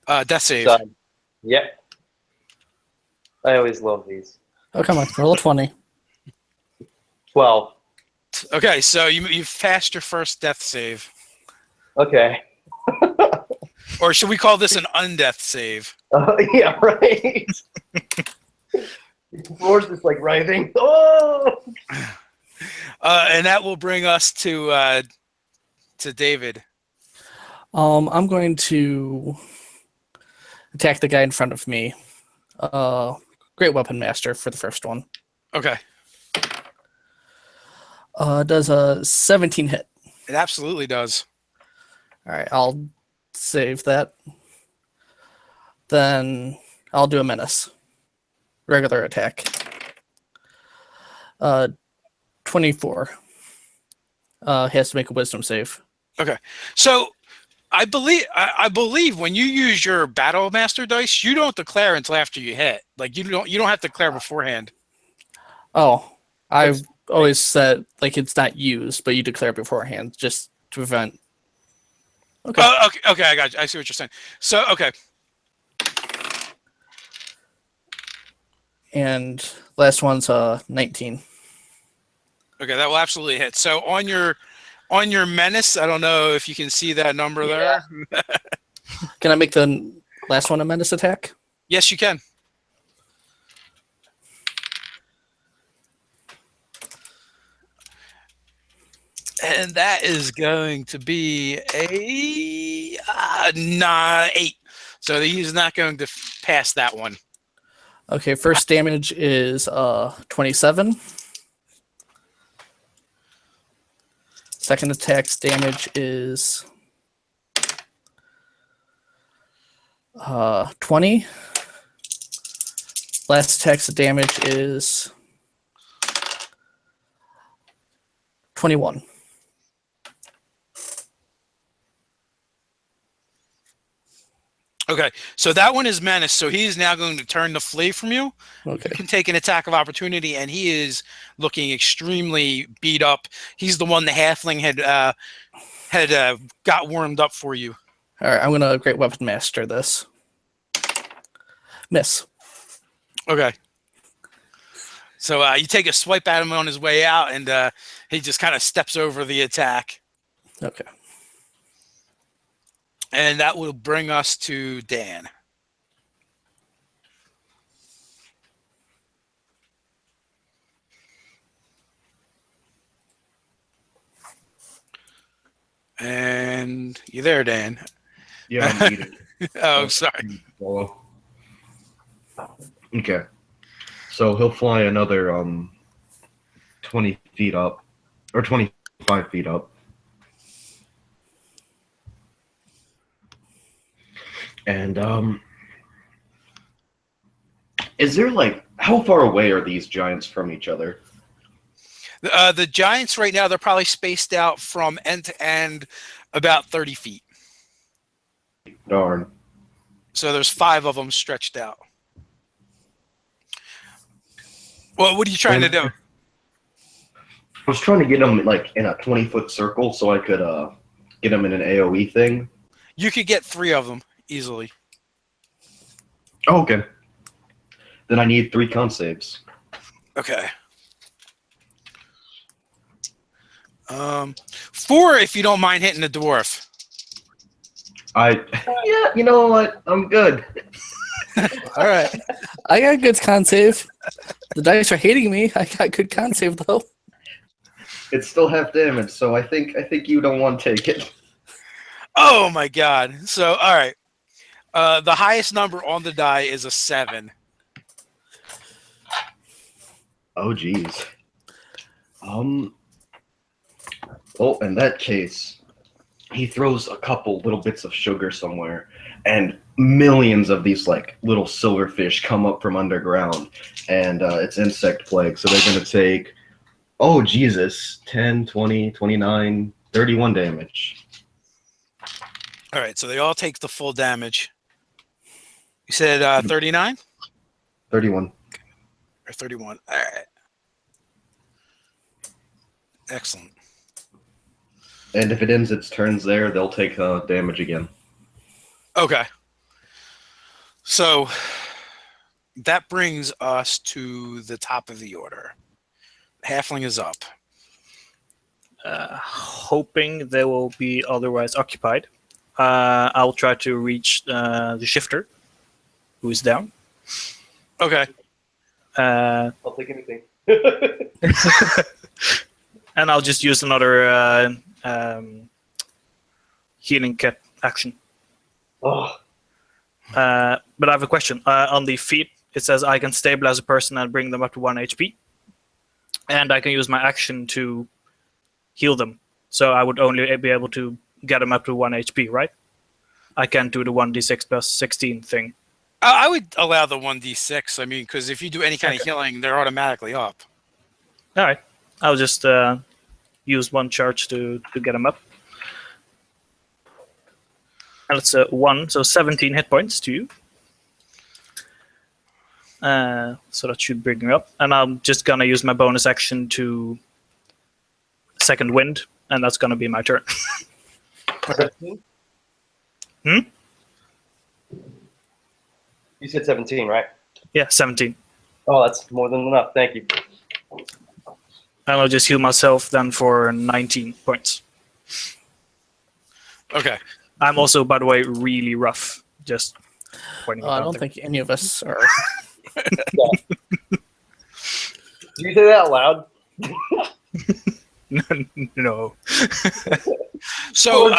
[SPEAKER 2] death save.
[SPEAKER 4] Done. Yep. I always love these.
[SPEAKER 3] Oh, come on. Roll a 20.
[SPEAKER 4] 12.
[SPEAKER 2] Okay. So you've passed your first death save.
[SPEAKER 4] Okay.
[SPEAKER 2] Or should we call this an undeath save?
[SPEAKER 4] Yeah, right. The floor's just like writhing. Oh!
[SPEAKER 2] And that will bring us to David.
[SPEAKER 3] I'm going to attack the guy in front of me. Great Weapon Master for the first one.
[SPEAKER 2] Okay.
[SPEAKER 3] Does a 17 hit.
[SPEAKER 2] It absolutely does.
[SPEAKER 3] All right, I'll save that. Then I'll do a menace. Regular attack. 24. He has to make a wisdom save.
[SPEAKER 2] Okay. So I believe when you use your battle master dice, you don't declare until after you hit. Like you don't have to declare beforehand.
[SPEAKER 3] Oh, I've always said like it's not used, but you declare beforehand just to prevent. Okay.
[SPEAKER 2] Oh, okay. I got you. I see what you're saying. So okay.
[SPEAKER 3] And last one's 19.
[SPEAKER 2] Okay, that will absolutely hit. So on your menace, I don't know if you can see that number there.
[SPEAKER 3] Can I make the last one a menace attack?
[SPEAKER 2] Yes, you can. And that is going to be a 8. So he's not going to pass that one.
[SPEAKER 3] Okay, first damage is 27. Second attack's damage is 20. Last attack's damage is 21.
[SPEAKER 2] Okay, so that one is menace. So he is now going to turn to flee from you.
[SPEAKER 3] Okay.
[SPEAKER 2] You can take an attack of opportunity, and he is looking extremely beat up. He's the one the halfling had got warmed up for you.
[SPEAKER 3] All right, I'm going to Great Weapon Master this. Miss.
[SPEAKER 2] Okay. So you take a swipe at him on his way out, and he just kind of steps over the attack.
[SPEAKER 3] Okay.
[SPEAKER 2] And that will bring us to Dan. And you there, Dan?
[SPEAKER 1] Yeah, I'm eating.
[SPEAKER 2] Oh, sorry.
[SPEAKER 1] Okay. So he'll fly another 20 feet up, or 25 feet up. And is there like, how far away are these giants from each other?
[SPEAKER 2] The giants right now, they're probably spaced out from end to end about 30 feet.
[SPEAKER 1] Darn.
[SPEAKER 2] So there's 5 of them stretched out. Well, what are you trying to do?
[SPEAKER 1] I was trying to get them like in a 20-foot circle so I could get them in an AoE thing.
[SPEAKER 2] You could get 3 of them easily.
[SPEAKER 1] Oh, okay. Then I need 3 con saves.
[SPEAKER 2] Okay. 4 if you don't mind hitting the dwarf.
[SPEAKER 1] Yeah, you know what? I'm good.
[SPEAKER 3] All right. I got a good con save. The dice are hating me. I got good con save, though.
[SPEAKER 1] It's still half damage, so I think you don't want to take it.
[SPEAKER 2] Oh my god. So, all right. The highest number on the die is a 7.
[SPEAKER 1] Oh, geez. Well, in that case, he throws a couple little bits of sugar somewhere, and millions of these like little silverfish come up from underground, and it's insect plague. So they're going to take, oh, Jesus, 10, 20, 29, 31 damage.
[SPEAKER 2] All right. So they all take the full damage. You said 39?
[SPEAKER 1] 31.
[SPEAKER 2] Or 31. All right. Excellent.
[SPEAKER 1] And if it ends its turns there, they'll take damage again.
[SPEAKER 2] Okay. So that brings us to the top of the order. Halfling is up.
[SPEAKER 5] Hoping they will be otherwise occupied. I'll try to reach the shifter, who is down.
[SPEAKER 2] Okay.
[SPEAKER 4] I'll take anything.
[SPEAKER 5] And I'll just use another healing kit action.
[SPEAKER 4] Oh,
[SPEAKER 5] But I have a question. On the feet, it says I can stabilize a person and bring them up to 1 HP. And I can use my action to heal them. So I would only be able to get them up to 1 HP, right? I can't do the 1d6 plus 16 thing.
[SPEAKER 2] I would allow the 1d6. I mean, because if you do any kind of healing, they're automatically up.
[SPEAKER 5] All right. I'll just use 1 charge to get them up. And it's 1, so 17 hit points to you. So that should bring me up. And I'm just going to use my bonus action to second wind, and that's going to be my turn.
[SPEAKER 4] You said 17, right?
[SPEAKER 5] Yeah, 17.
[SPEAKER 4] Oh, that's more than enough. Thank you.
[SPEAKER 5] And I'll just heal myself then for 19 points.
[SPEAKER 2] Okay.
[SPEAKER 5] I'm also, by the way, really rough. Just pointing it
[SPEAKER 3] I
[SPEAKER 5] out
[SPEAKER 3] don't
[SPEAKER 5] there.
[SPEAKER 3] think any of us are.
[SPEAKER 4] Did you say that out loud?
[SPEAKER 5] No.
[SPEAKER 2] So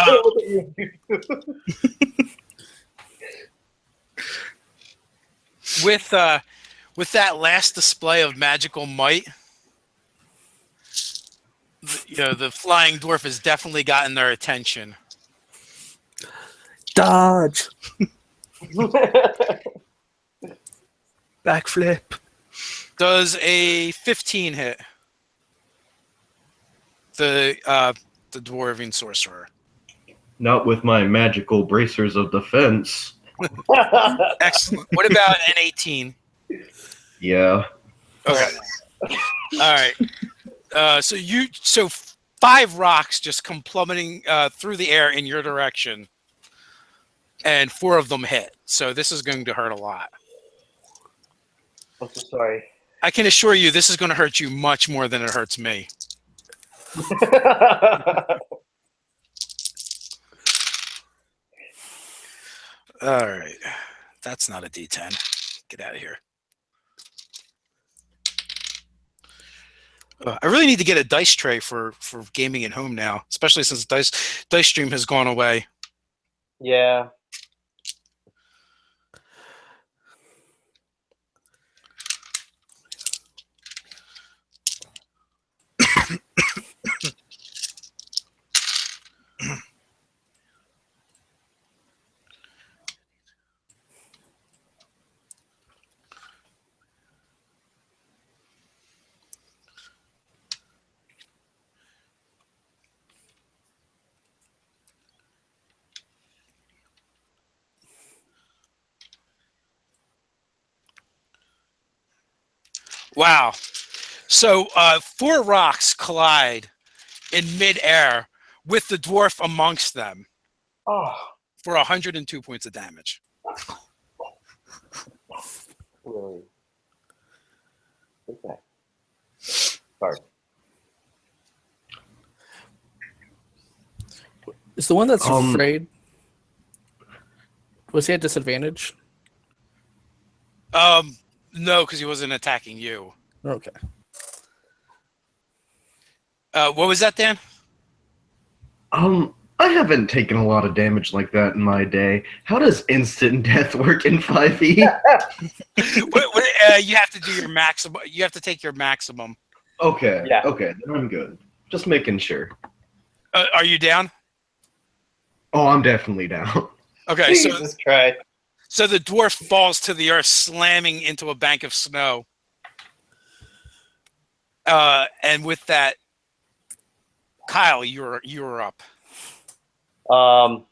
[SPEAKER 2] with that last display of magical might, the flying dwarf has definitely gotten their attention.
[SPEAKER 3] Dodge.
[SPEAKER 5] Backflip.
[SPEAKER 2] Does a 15 hit the dwarven sorcerer?
[SPEAKER 1] Not with my magical bracers of defense.
[SPEAKER 2] Excellent. What about an 18?
[SPEAKER 1] Yeah.
[SPEAKER 2] Okay. All right. So 5 rocks just come plummeting through the air in your direction, and 4 of them hit. So this is going to hurt a lot.
[SPEAKER 4] I'm so sorry.
[SPEAKER 2] I can assure you, this is going to hurt you much more than it hurts me. All right. That's not a D10. Get out of here. I really need to get a dice tray for gaming at home now, especially since dice stream has gone away.
[SPEAKER 4] Yeah.
[SPEAKER 2] Wow. So 4 rocks collide in midair with the dwarf amongst them
[SPEAKER 4] Oh,
[SPEAKER 2] for 102 points of damage.
[SPEAKER 4] really? Okay. Sorry.
[SPEAKER 3] Is the one that's
[SPEAKER 1] Um,
[SPEAKER 3] afraid? Was he at disadvantage?
[SPEAKER 2] No, because he wasn't attacking you.
[SPEAKER 3] Okay.
[SPEAKER 2] What was that, Dan?
[SPEAKER 1] I haven't taken a lot of damage like that in my day. How does instant death work in 5e?
[SPEAKER 2] You have to do your maximum. You have to take your maximum.
[SPEAKER 1] Okay.
[SPEAKER 4] Yeah.
[SPEAKER 1] Okay, then I'm good. Just making sure.
[SPEAKER 2] Are you down?
[SPEAKER 1] Oh, I'm definitely down.
[SPEAKER 2] Okay, so
[SPEAKER 4] Jesus Christ.
[SPEAKER 2] so the dwarf falls to the earth, slamming into a bank of snow. And with that, Kyle, you're up.
[SPEAKER 4] I'm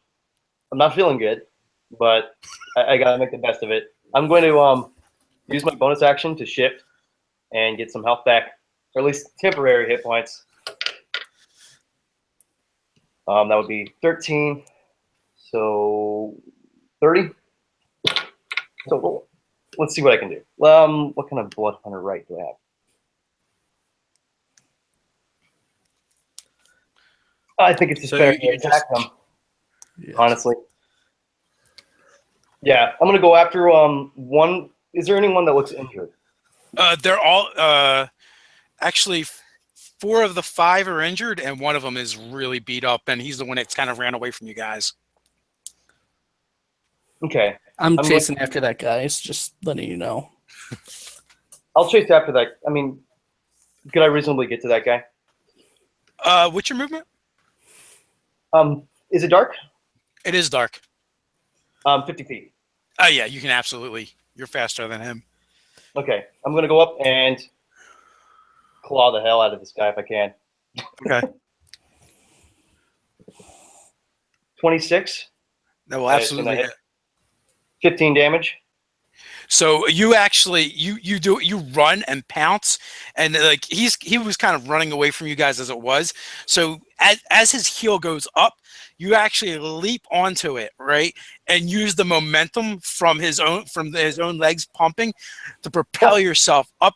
[SPEAKER 4] not feeling good, but I gotta make the best of it. I'm going to use my bonus action to shift and get some health back, or at least temporary hit points. That would be 13, so 30. So let's see what I can do. What kind of blood hunter right do I have? I think it's just
[SPEAKER 5] So
[SPEAKER 4] fair
[SPEAKER 5] you
[SPEAKER 4] to attack them.
[SPEAKER 3] Yeah.
[SPEAKER 4] Honestly. Yeah, I'm gonna go after one. Is there anyone that looks injured?
[SPEAKER 2] They're all actually 4 of the 5 are injured, and one of them is really beat up, and he's the one that's kind of ran away from you guys.
[SPEAKER 4] Okay,
[SPEAKER 3] I'm
[SPEAKER 4] I'm
[SPEAKER 3] chasing after that guy. It's just letting you know.
[SPEAKER 4] I'll chase after that. I mean, could I reasonably get to that guy?
[SPEAKER 2] What's your movement?
[SPEAKER 4] Is it dark?
[SPEAKER 2] It is dark.
[SPEAKER 4] 50 feet.
[SPEAKER 2] Oh yeah, you can absolutely. You're faster than him.
[SPEAKER 4] Okay, I'm gonna go up and claw the hell out of this guy if I can.
[SPEAKER 2] Okay.
[SPEAKER 4] 26,
[SPEAKER 2] That will
[SPEAKER 4] I
[SPEAKER 2] absolutely
[SPEAKER 4] hit.
[SPEAKER 2] hit.
[SPEAKER 4] 15 damage.
[SPEAKER 2] So you actually you run and pounce, and like he was kind of running away from you guys as it was. So as his heel goes up, you actually leap onto it, right, and use the momentum from his own legs pumping to propel yourself up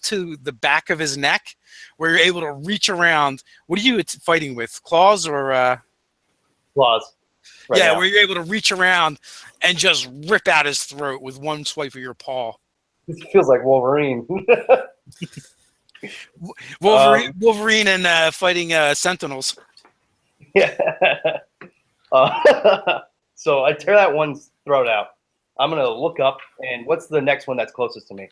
[SPEAKER 2] to the back of his neck, where you're able to reach around. What are you fighting with? Claws or?
[SPEAKER 4] Claws. Right
[SPEAKER 2] yeah,
[SPEAKER 4] now.
[SPEAKER 2] where you're able to reach around and just rip out his throat with one swipe of your paw.
[SPEAKER 4] This feels like Wolverine.
[SPEAKER 2] Wolverine and fighting Sentinels.
[SPEAKER 4] Yeah. So I tear that one's throat out. I'm gonna look up, and what's the next one that's closest to me?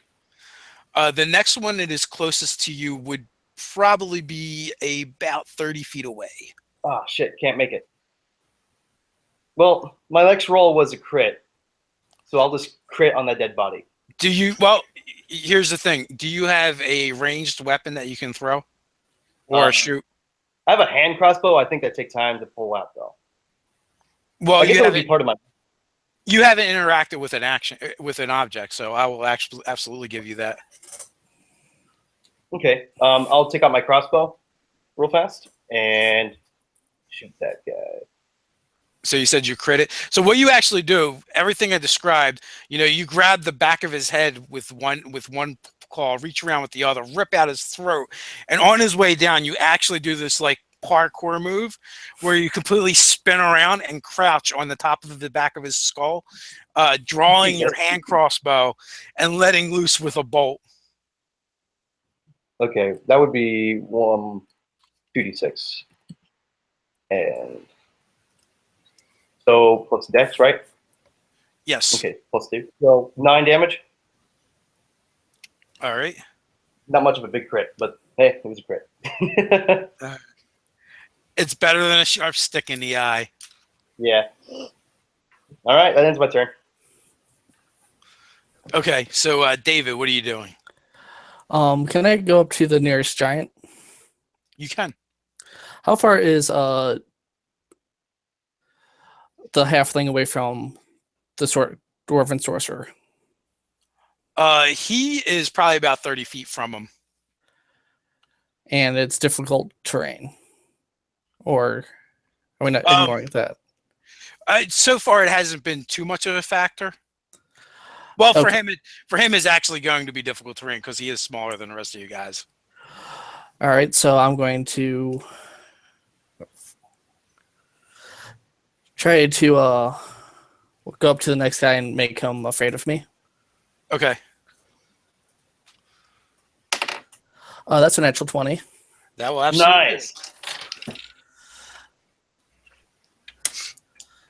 [SPEAKER 2] The next one that is closest to you would probably be about 30 feet away.
[SPEAKER 4] Oh shit, can't make it. Well, my next roll was a crit, so I'll just crit on that dead body.
[SPEAKER 2] Do you? Well, here's the thing. Do you have a ranged weapon that you can throw or shoot?
[SPEAKER 4] I have a hand crossbow. I think that takes time to pull out, though.
[SPEAKER 2] Well,
[SPEAKER 4] I guess that would be part of my.
[SPEAKER 2] You haven't interacted with an action with an object, so I will actually absolutely give you that.
[SPEAKER 4] Okay, I'll take out my crossbow real fast and shoot that guy.
[SPEAKER 2] So you said you crit it. So what you actually do, everything I described, you grab the back of his head with one claw, reach around with the other, rip out his throat, and on his way down, you actually do this like parkour move where you completely spin around and crouch on the top of the back of his skull, drawing your hand crossbow and letting loose with a bolt.
[SPEAKER 4] Okay, that would be 2d6. And so plus dex, right?
[SPEAKER 2] Yes.
[SPEAKER 4] Okay, plus 2. So 9 damage.
[SPEAKER 2] All right.
[SPEAKER 4] Not much of a big crit, but hey, it was a crit.
[SPEAKER 2] It's better than a sharp stick in the eye.
[SPEAKER 4] Yeah. All right, that ends my turn.
[SPEAKER 2] Okay, so David, what are you doing?
[SPEAKER 3] Can I go up to the nearest giant?
[SPEAKER 2] You can.
[SPEAKER 3] How far is the halfling away from the dwarven sorcerer?
[SPEAKER 2] He is probably about 30 feet from him.
[SPEAKER 3] And it's difficult terrain. Or are we not ignoring that?
[SPEAKER 2] So far, it hasn't been too much of a factor. Well, for
[SPEAKER 3] Okay.
[SPEAKER 2] him, it's actually going to be difficult terrain because he is smaller than the rest of you guys.
[SPEAKER 3] All right, so I'm going to try to go up to the next guy and make him afraid of me.
[SPEAKER 2] Okay.
[SPEAKER 3] That's a natural 20.
[SPEAKER 2] That will absolutely.
[SPEAKER 4] Nice.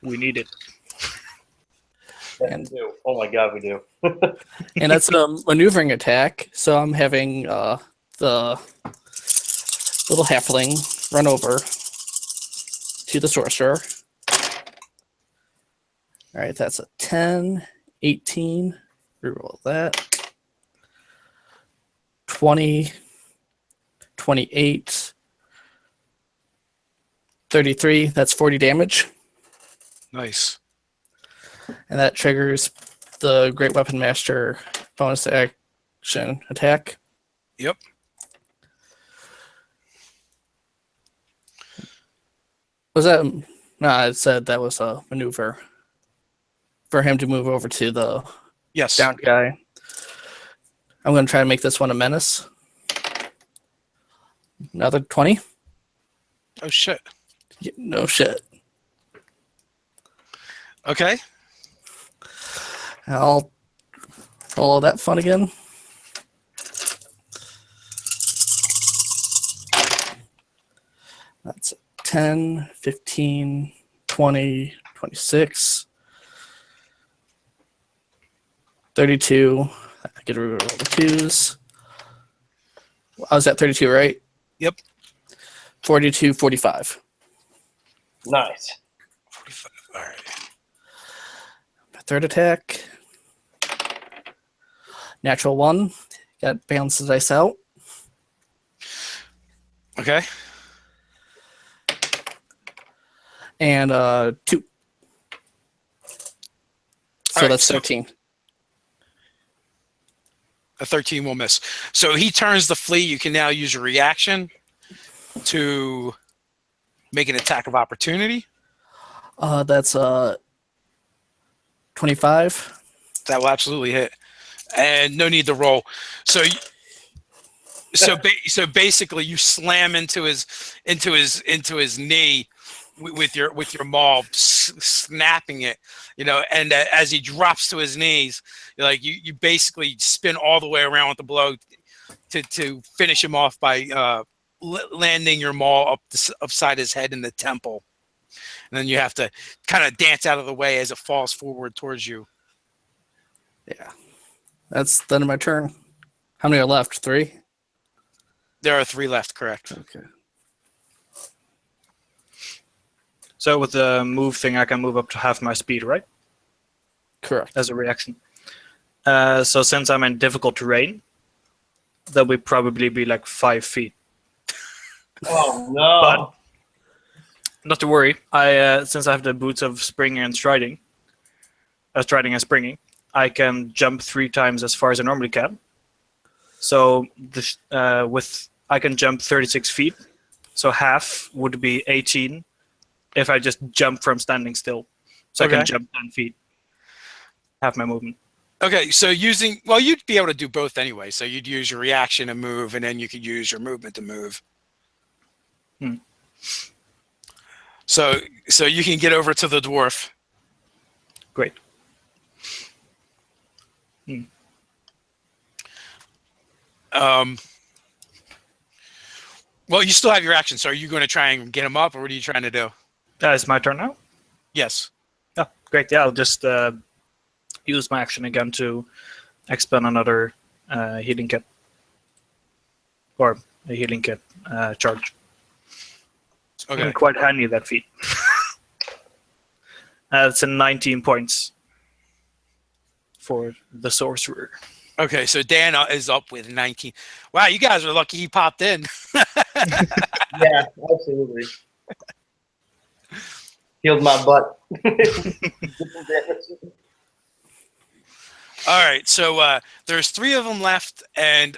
[SPEAKER 5] We need it.
[SPEAKER 3] And-
[SPEAKER 4] We do. Oh my god, we do.
[SPEAKER 3] And that's a maneuvering attack, so I'm having the little halfling run over to the sorcerer. All right, that's a 10, 18, reroll that, 20, 28, 33, that's 40 damage.
[SPEAKER 2] Nice.
[SPEAKER 3] And that triggers the Great Weapon Master bonus action attack.
[SPEAKER 2] Yep.
[SPEAKER 3] Was that? No, it said that was a maneuver for him to move over to the
[SPEAKER 2] Yes.
[SPEAKER 3] down guy. I'm going to try to make this one a menace. Another 20.
[SPEAKER 2] Oh shit.
[SPEAKER 3] Yeah, no shit.
[SPEAKER 2] Okay.
[SPEAKER 3] I'll follow that fun again. That's 10, 15, 20, 26, 32. I get to reroll the twos. I was at 32, right?
[SPEAKER 2] Yep.
[SPEAKER 3] 42, 45.
[SPEAKER 4] Nice.
[SPEAKER 2] 45. All right.
[SPEAKER 3] My third attack. Natural 1. Got balance the dice out.
[SPEAKER 2] Okay.
[SPEAKER 3] And 2. So
[SPEAKER 2] Alright,
[SPEAKER 3] that's
[SPEAKER 2] so-
[SPEAKER 3] 13.
[SPEAKER 2] A 13 will miss. So he turns the flee. You can now use your reaction to make an attack of opportunity.
[SPEAKER 3] That's 25.
[SPEAKER 2] That will absolutely hit, and no need to roll. So, so basically, you slam into his knee with your maul, snapping it. And as he drops to his knees, you basically spin all the way around with the blow, to finish him off by landing your maul upside his head in the temple, and then you have to kind of dance out of the way as it falls forward towards you.
[SPEAKER 3] Yeah. That's the end of my turn. How many are left? 3?
[SPEAKER 2] There are 3 left, correct?
[SPEAKER 3] Okay.
[SPEAKER 5] So with the move thing, I can move up to half my speed, right?
[SPEAKER 3] Correct.
[SPEAKER 5] As a reaction. So since I'm in difficult terrain, that would probably be like 5 feet.
[SPEAKER 4] Oh no!
[SPEAKER 5] But not to worry. I since I have the boots of springing and striding and springing, I can jump 3 times as far as I normally can. So I can jump 36 feet. So half would be 18 if I just jump from standing still. So I can jump 10 feet. Half my movement.
[SPEAKER 2] Okay, so you'd be able to do both anyway. So you'd use your reaction to move, and then you could use your movement to move. So you can get over to the dwarf.
[SPEAKER 5] Great.
[SPEAKER 2] Well, you still have your action. So are you going to try and get him up, or what are you trying to do?
[SPEAKER 5] It's my turn now?
[SPEAKER 2] Yes.
[SPEAKER 5] Oh, great. Yeah, I'll just use my action again to expend another healing kit. Or a healing kit charge.
[SPEAKER 2] Okay.
[SPEAKER 5] Quite handy, that feat. It's a 19 points for the sorcerer.
[SPEAKER 2] Okay, so Dan is up with 19. Wow, you guys are lucky he popped in.
[SPEAKER 4] Yeah, absolutely. Healed my butt.
[SPEAKER 2] All right, so there's 3 of them left, and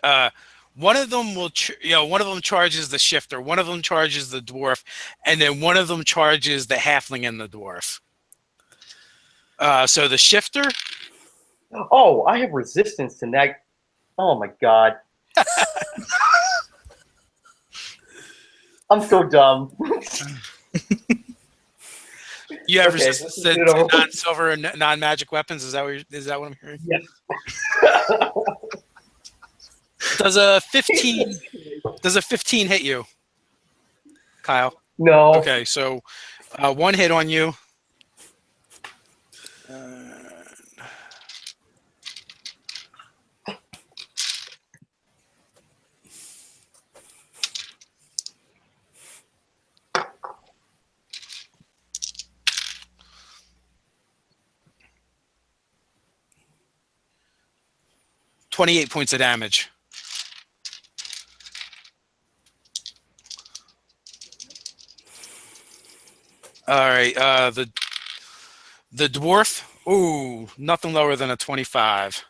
[SPEAKER 2] one of them one of them charges the shifter, one of them charges the dwarf, and then one of them charges the halfling and the dwarf. So the shifter.
[SPEAKER 4] Oh, I have resistance to neg. Oh my god. I'm so dumb.
[SPEAKER 2] You have
[SPEAKER 4] Okay,
[SPEAKER 2] resistance
[SPEAKER 4] let's do it
[SPEAKER 2] to
[SPEAKER 4] over.
[SPEAKER 2] non-silver and non-magic weapons. Is that what I'm hearing?
[SPEAKER 4] Yes.
[SPEAKER 2] Does a 15 hit you, Kyle?
[SPEAKER 4] No.
[SPEAKER 2] Okay, so 1 hit on you. 28 points of damage. All right, the dwarf. Ooh, nothing lower than a 25.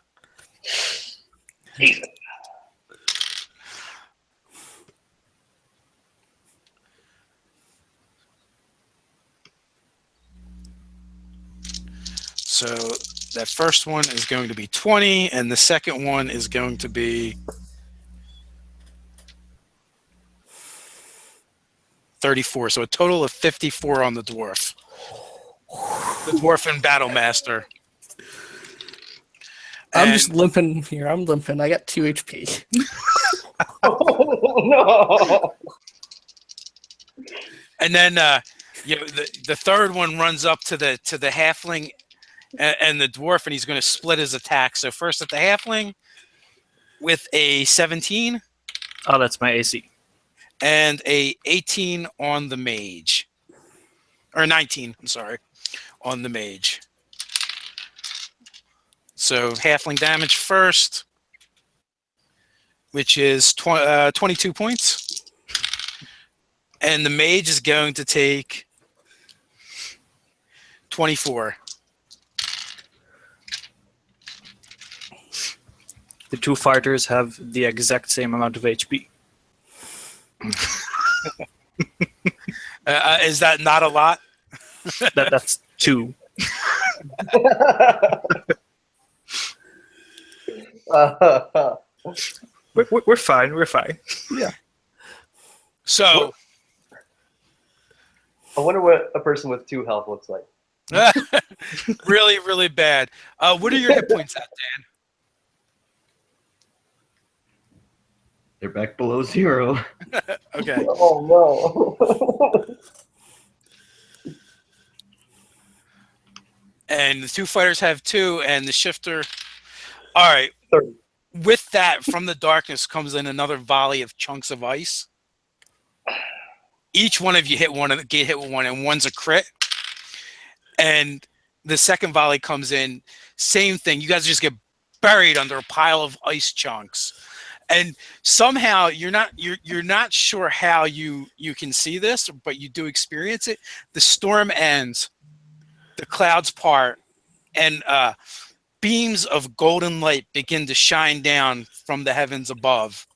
[SPEAKER 2] So that first one is going to be 20, and the second one is going to be 34. So a total of 54 on the dwarf. The dwarf and battle master.
[SPEAKER 3] I'm just limping here. I'm limping. I got 2 HP.
[SPEAKER 4] Oh no.
[SPEAKER 2] And then the third one runs up to the halfling and the dwarf, and he's going to split his attack. So first at the halfling with a 17.
[SPEAKER 5] Oh, that's my AC.
[SPEAKER 2] And a 18 on the mage. Or 19, I'm sorry, on the mage. So halfling damage first, which is 22 points. And the mage is going to take 24.
[SPEAKER 5] The 2 fighters have the exact same amount of HP.
[SPEAKER 2] Is that not a lot?
[SPEAKER 5] That's 2. We're fine. We're fine.
[SPEAKER 3] Yeah.
[SPEAKER 2] So
[SPEAKER 4] I wonder what a person with 2 health looks like.
[SPEAKER 2] really, really bad. What are your hit points at, Dan?
[SPEAKER 1] They're back below 0.
[SPEAKER 2] Okay.
[SPEAKER 4] Oh no.
[SPEAKER 2] And the 2 fighters have 2, and the shifter. All right.
[SPEAKER 4] 30.
[SPEAKER 2] With that, from the darkness comes in another volley of chunks of ice. Each one of you get hit with one, and one's a crit. And the second volley comes in, same thing. You guys just get buried under a pile of ice chunks. And somehow you're not sure how you can see this, but you do experience it. The storm ends, the clouds part, and beams of golden light begin to shine down from the heavens above.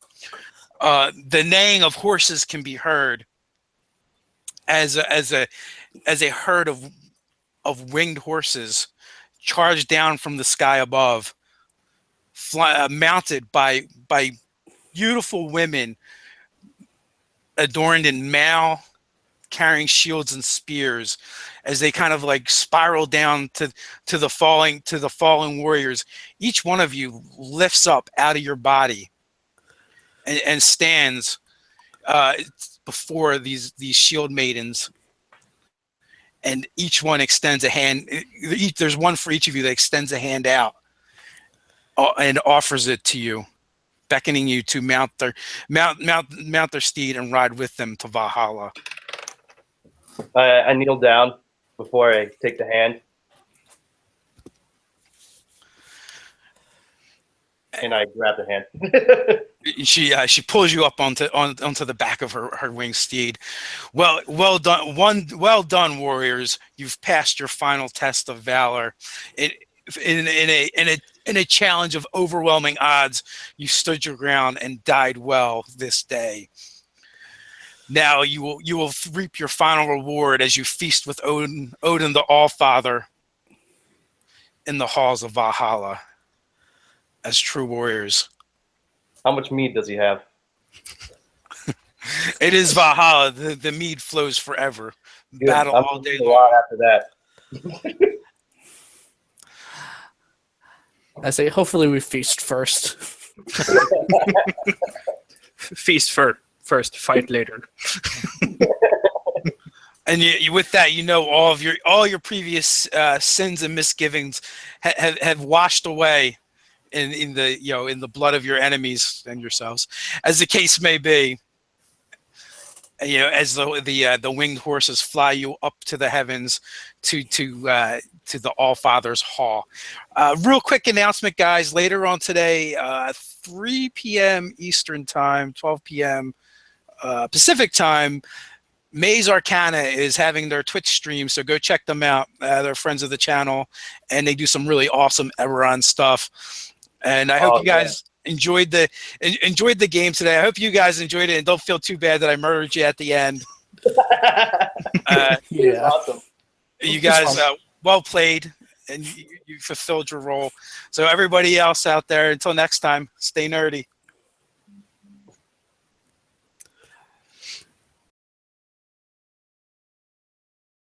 [SPEAKER 2] The neighing of horses can be heard as a herd of winged horses charge down from the sky above, mounted by beautiful women adorned in mail, carrying shields and spears, as they kind of like spiral down to the falling warriors. Each one of you lifts up out of your body and stands before these shield maidens, and each one extends a hand. There's one for each of you that extends a hand out and offers it to you, beckoning you to mount their steed and ride with them to Valhalla.
[SPEAKER 4] I kneel down before I take the hand, and I grab the hand.
[SPEAKER 2] She pulls you up onto the back of her winged steed. Well done, warriors. You've passed your final test of valor. In a challenge of overwhelming odds, you stood your ground and died well this day. Now you will reap your final reward as you feast with Odin the All-Father in the halls of Valhalla as true warriors.
[SPEAKER 4] How much mead does he have?
[SPEAKER 2] It is Valhalla. The mead flows forever.
[SPEAKER 4] Good.
[SPEAKER 2] Battle
[SPEAKER 4] I'm
[SPEAKER 2] all day
[SPEAKER 4] a lot after that.
[SPEAKER 3] I say, hopefully we feast first.
[SPEAKER 5] Feast first, fight later.
[SPEAKER 2] And you, with that, all your previous sins and misgivings have washed away in the blood of your enemies and yourselves, as the case may be. As the winged horses fly you up to the heavens to the All-Father's Hall. Real quick announcement, guys. Later on today, 3 p.m. Eastern Time, 12 p.m. Pacific Time, Maze Arcana is having their Twitch stream, so go check them out. They're friends of the channel, and they do some really awesome Eberron stuff. And I hope you guys enjoyed the game today. I hope you guys enjoyed it and don't feel too bad that I murdered you at the end.
[SPEAKER 3] Yeah.
[SPEAKER 4] Awesome.
[SPEAKER 2] You guys, well played, and you fulfilled your role. So everybody else out there, until next time, stay nerdy.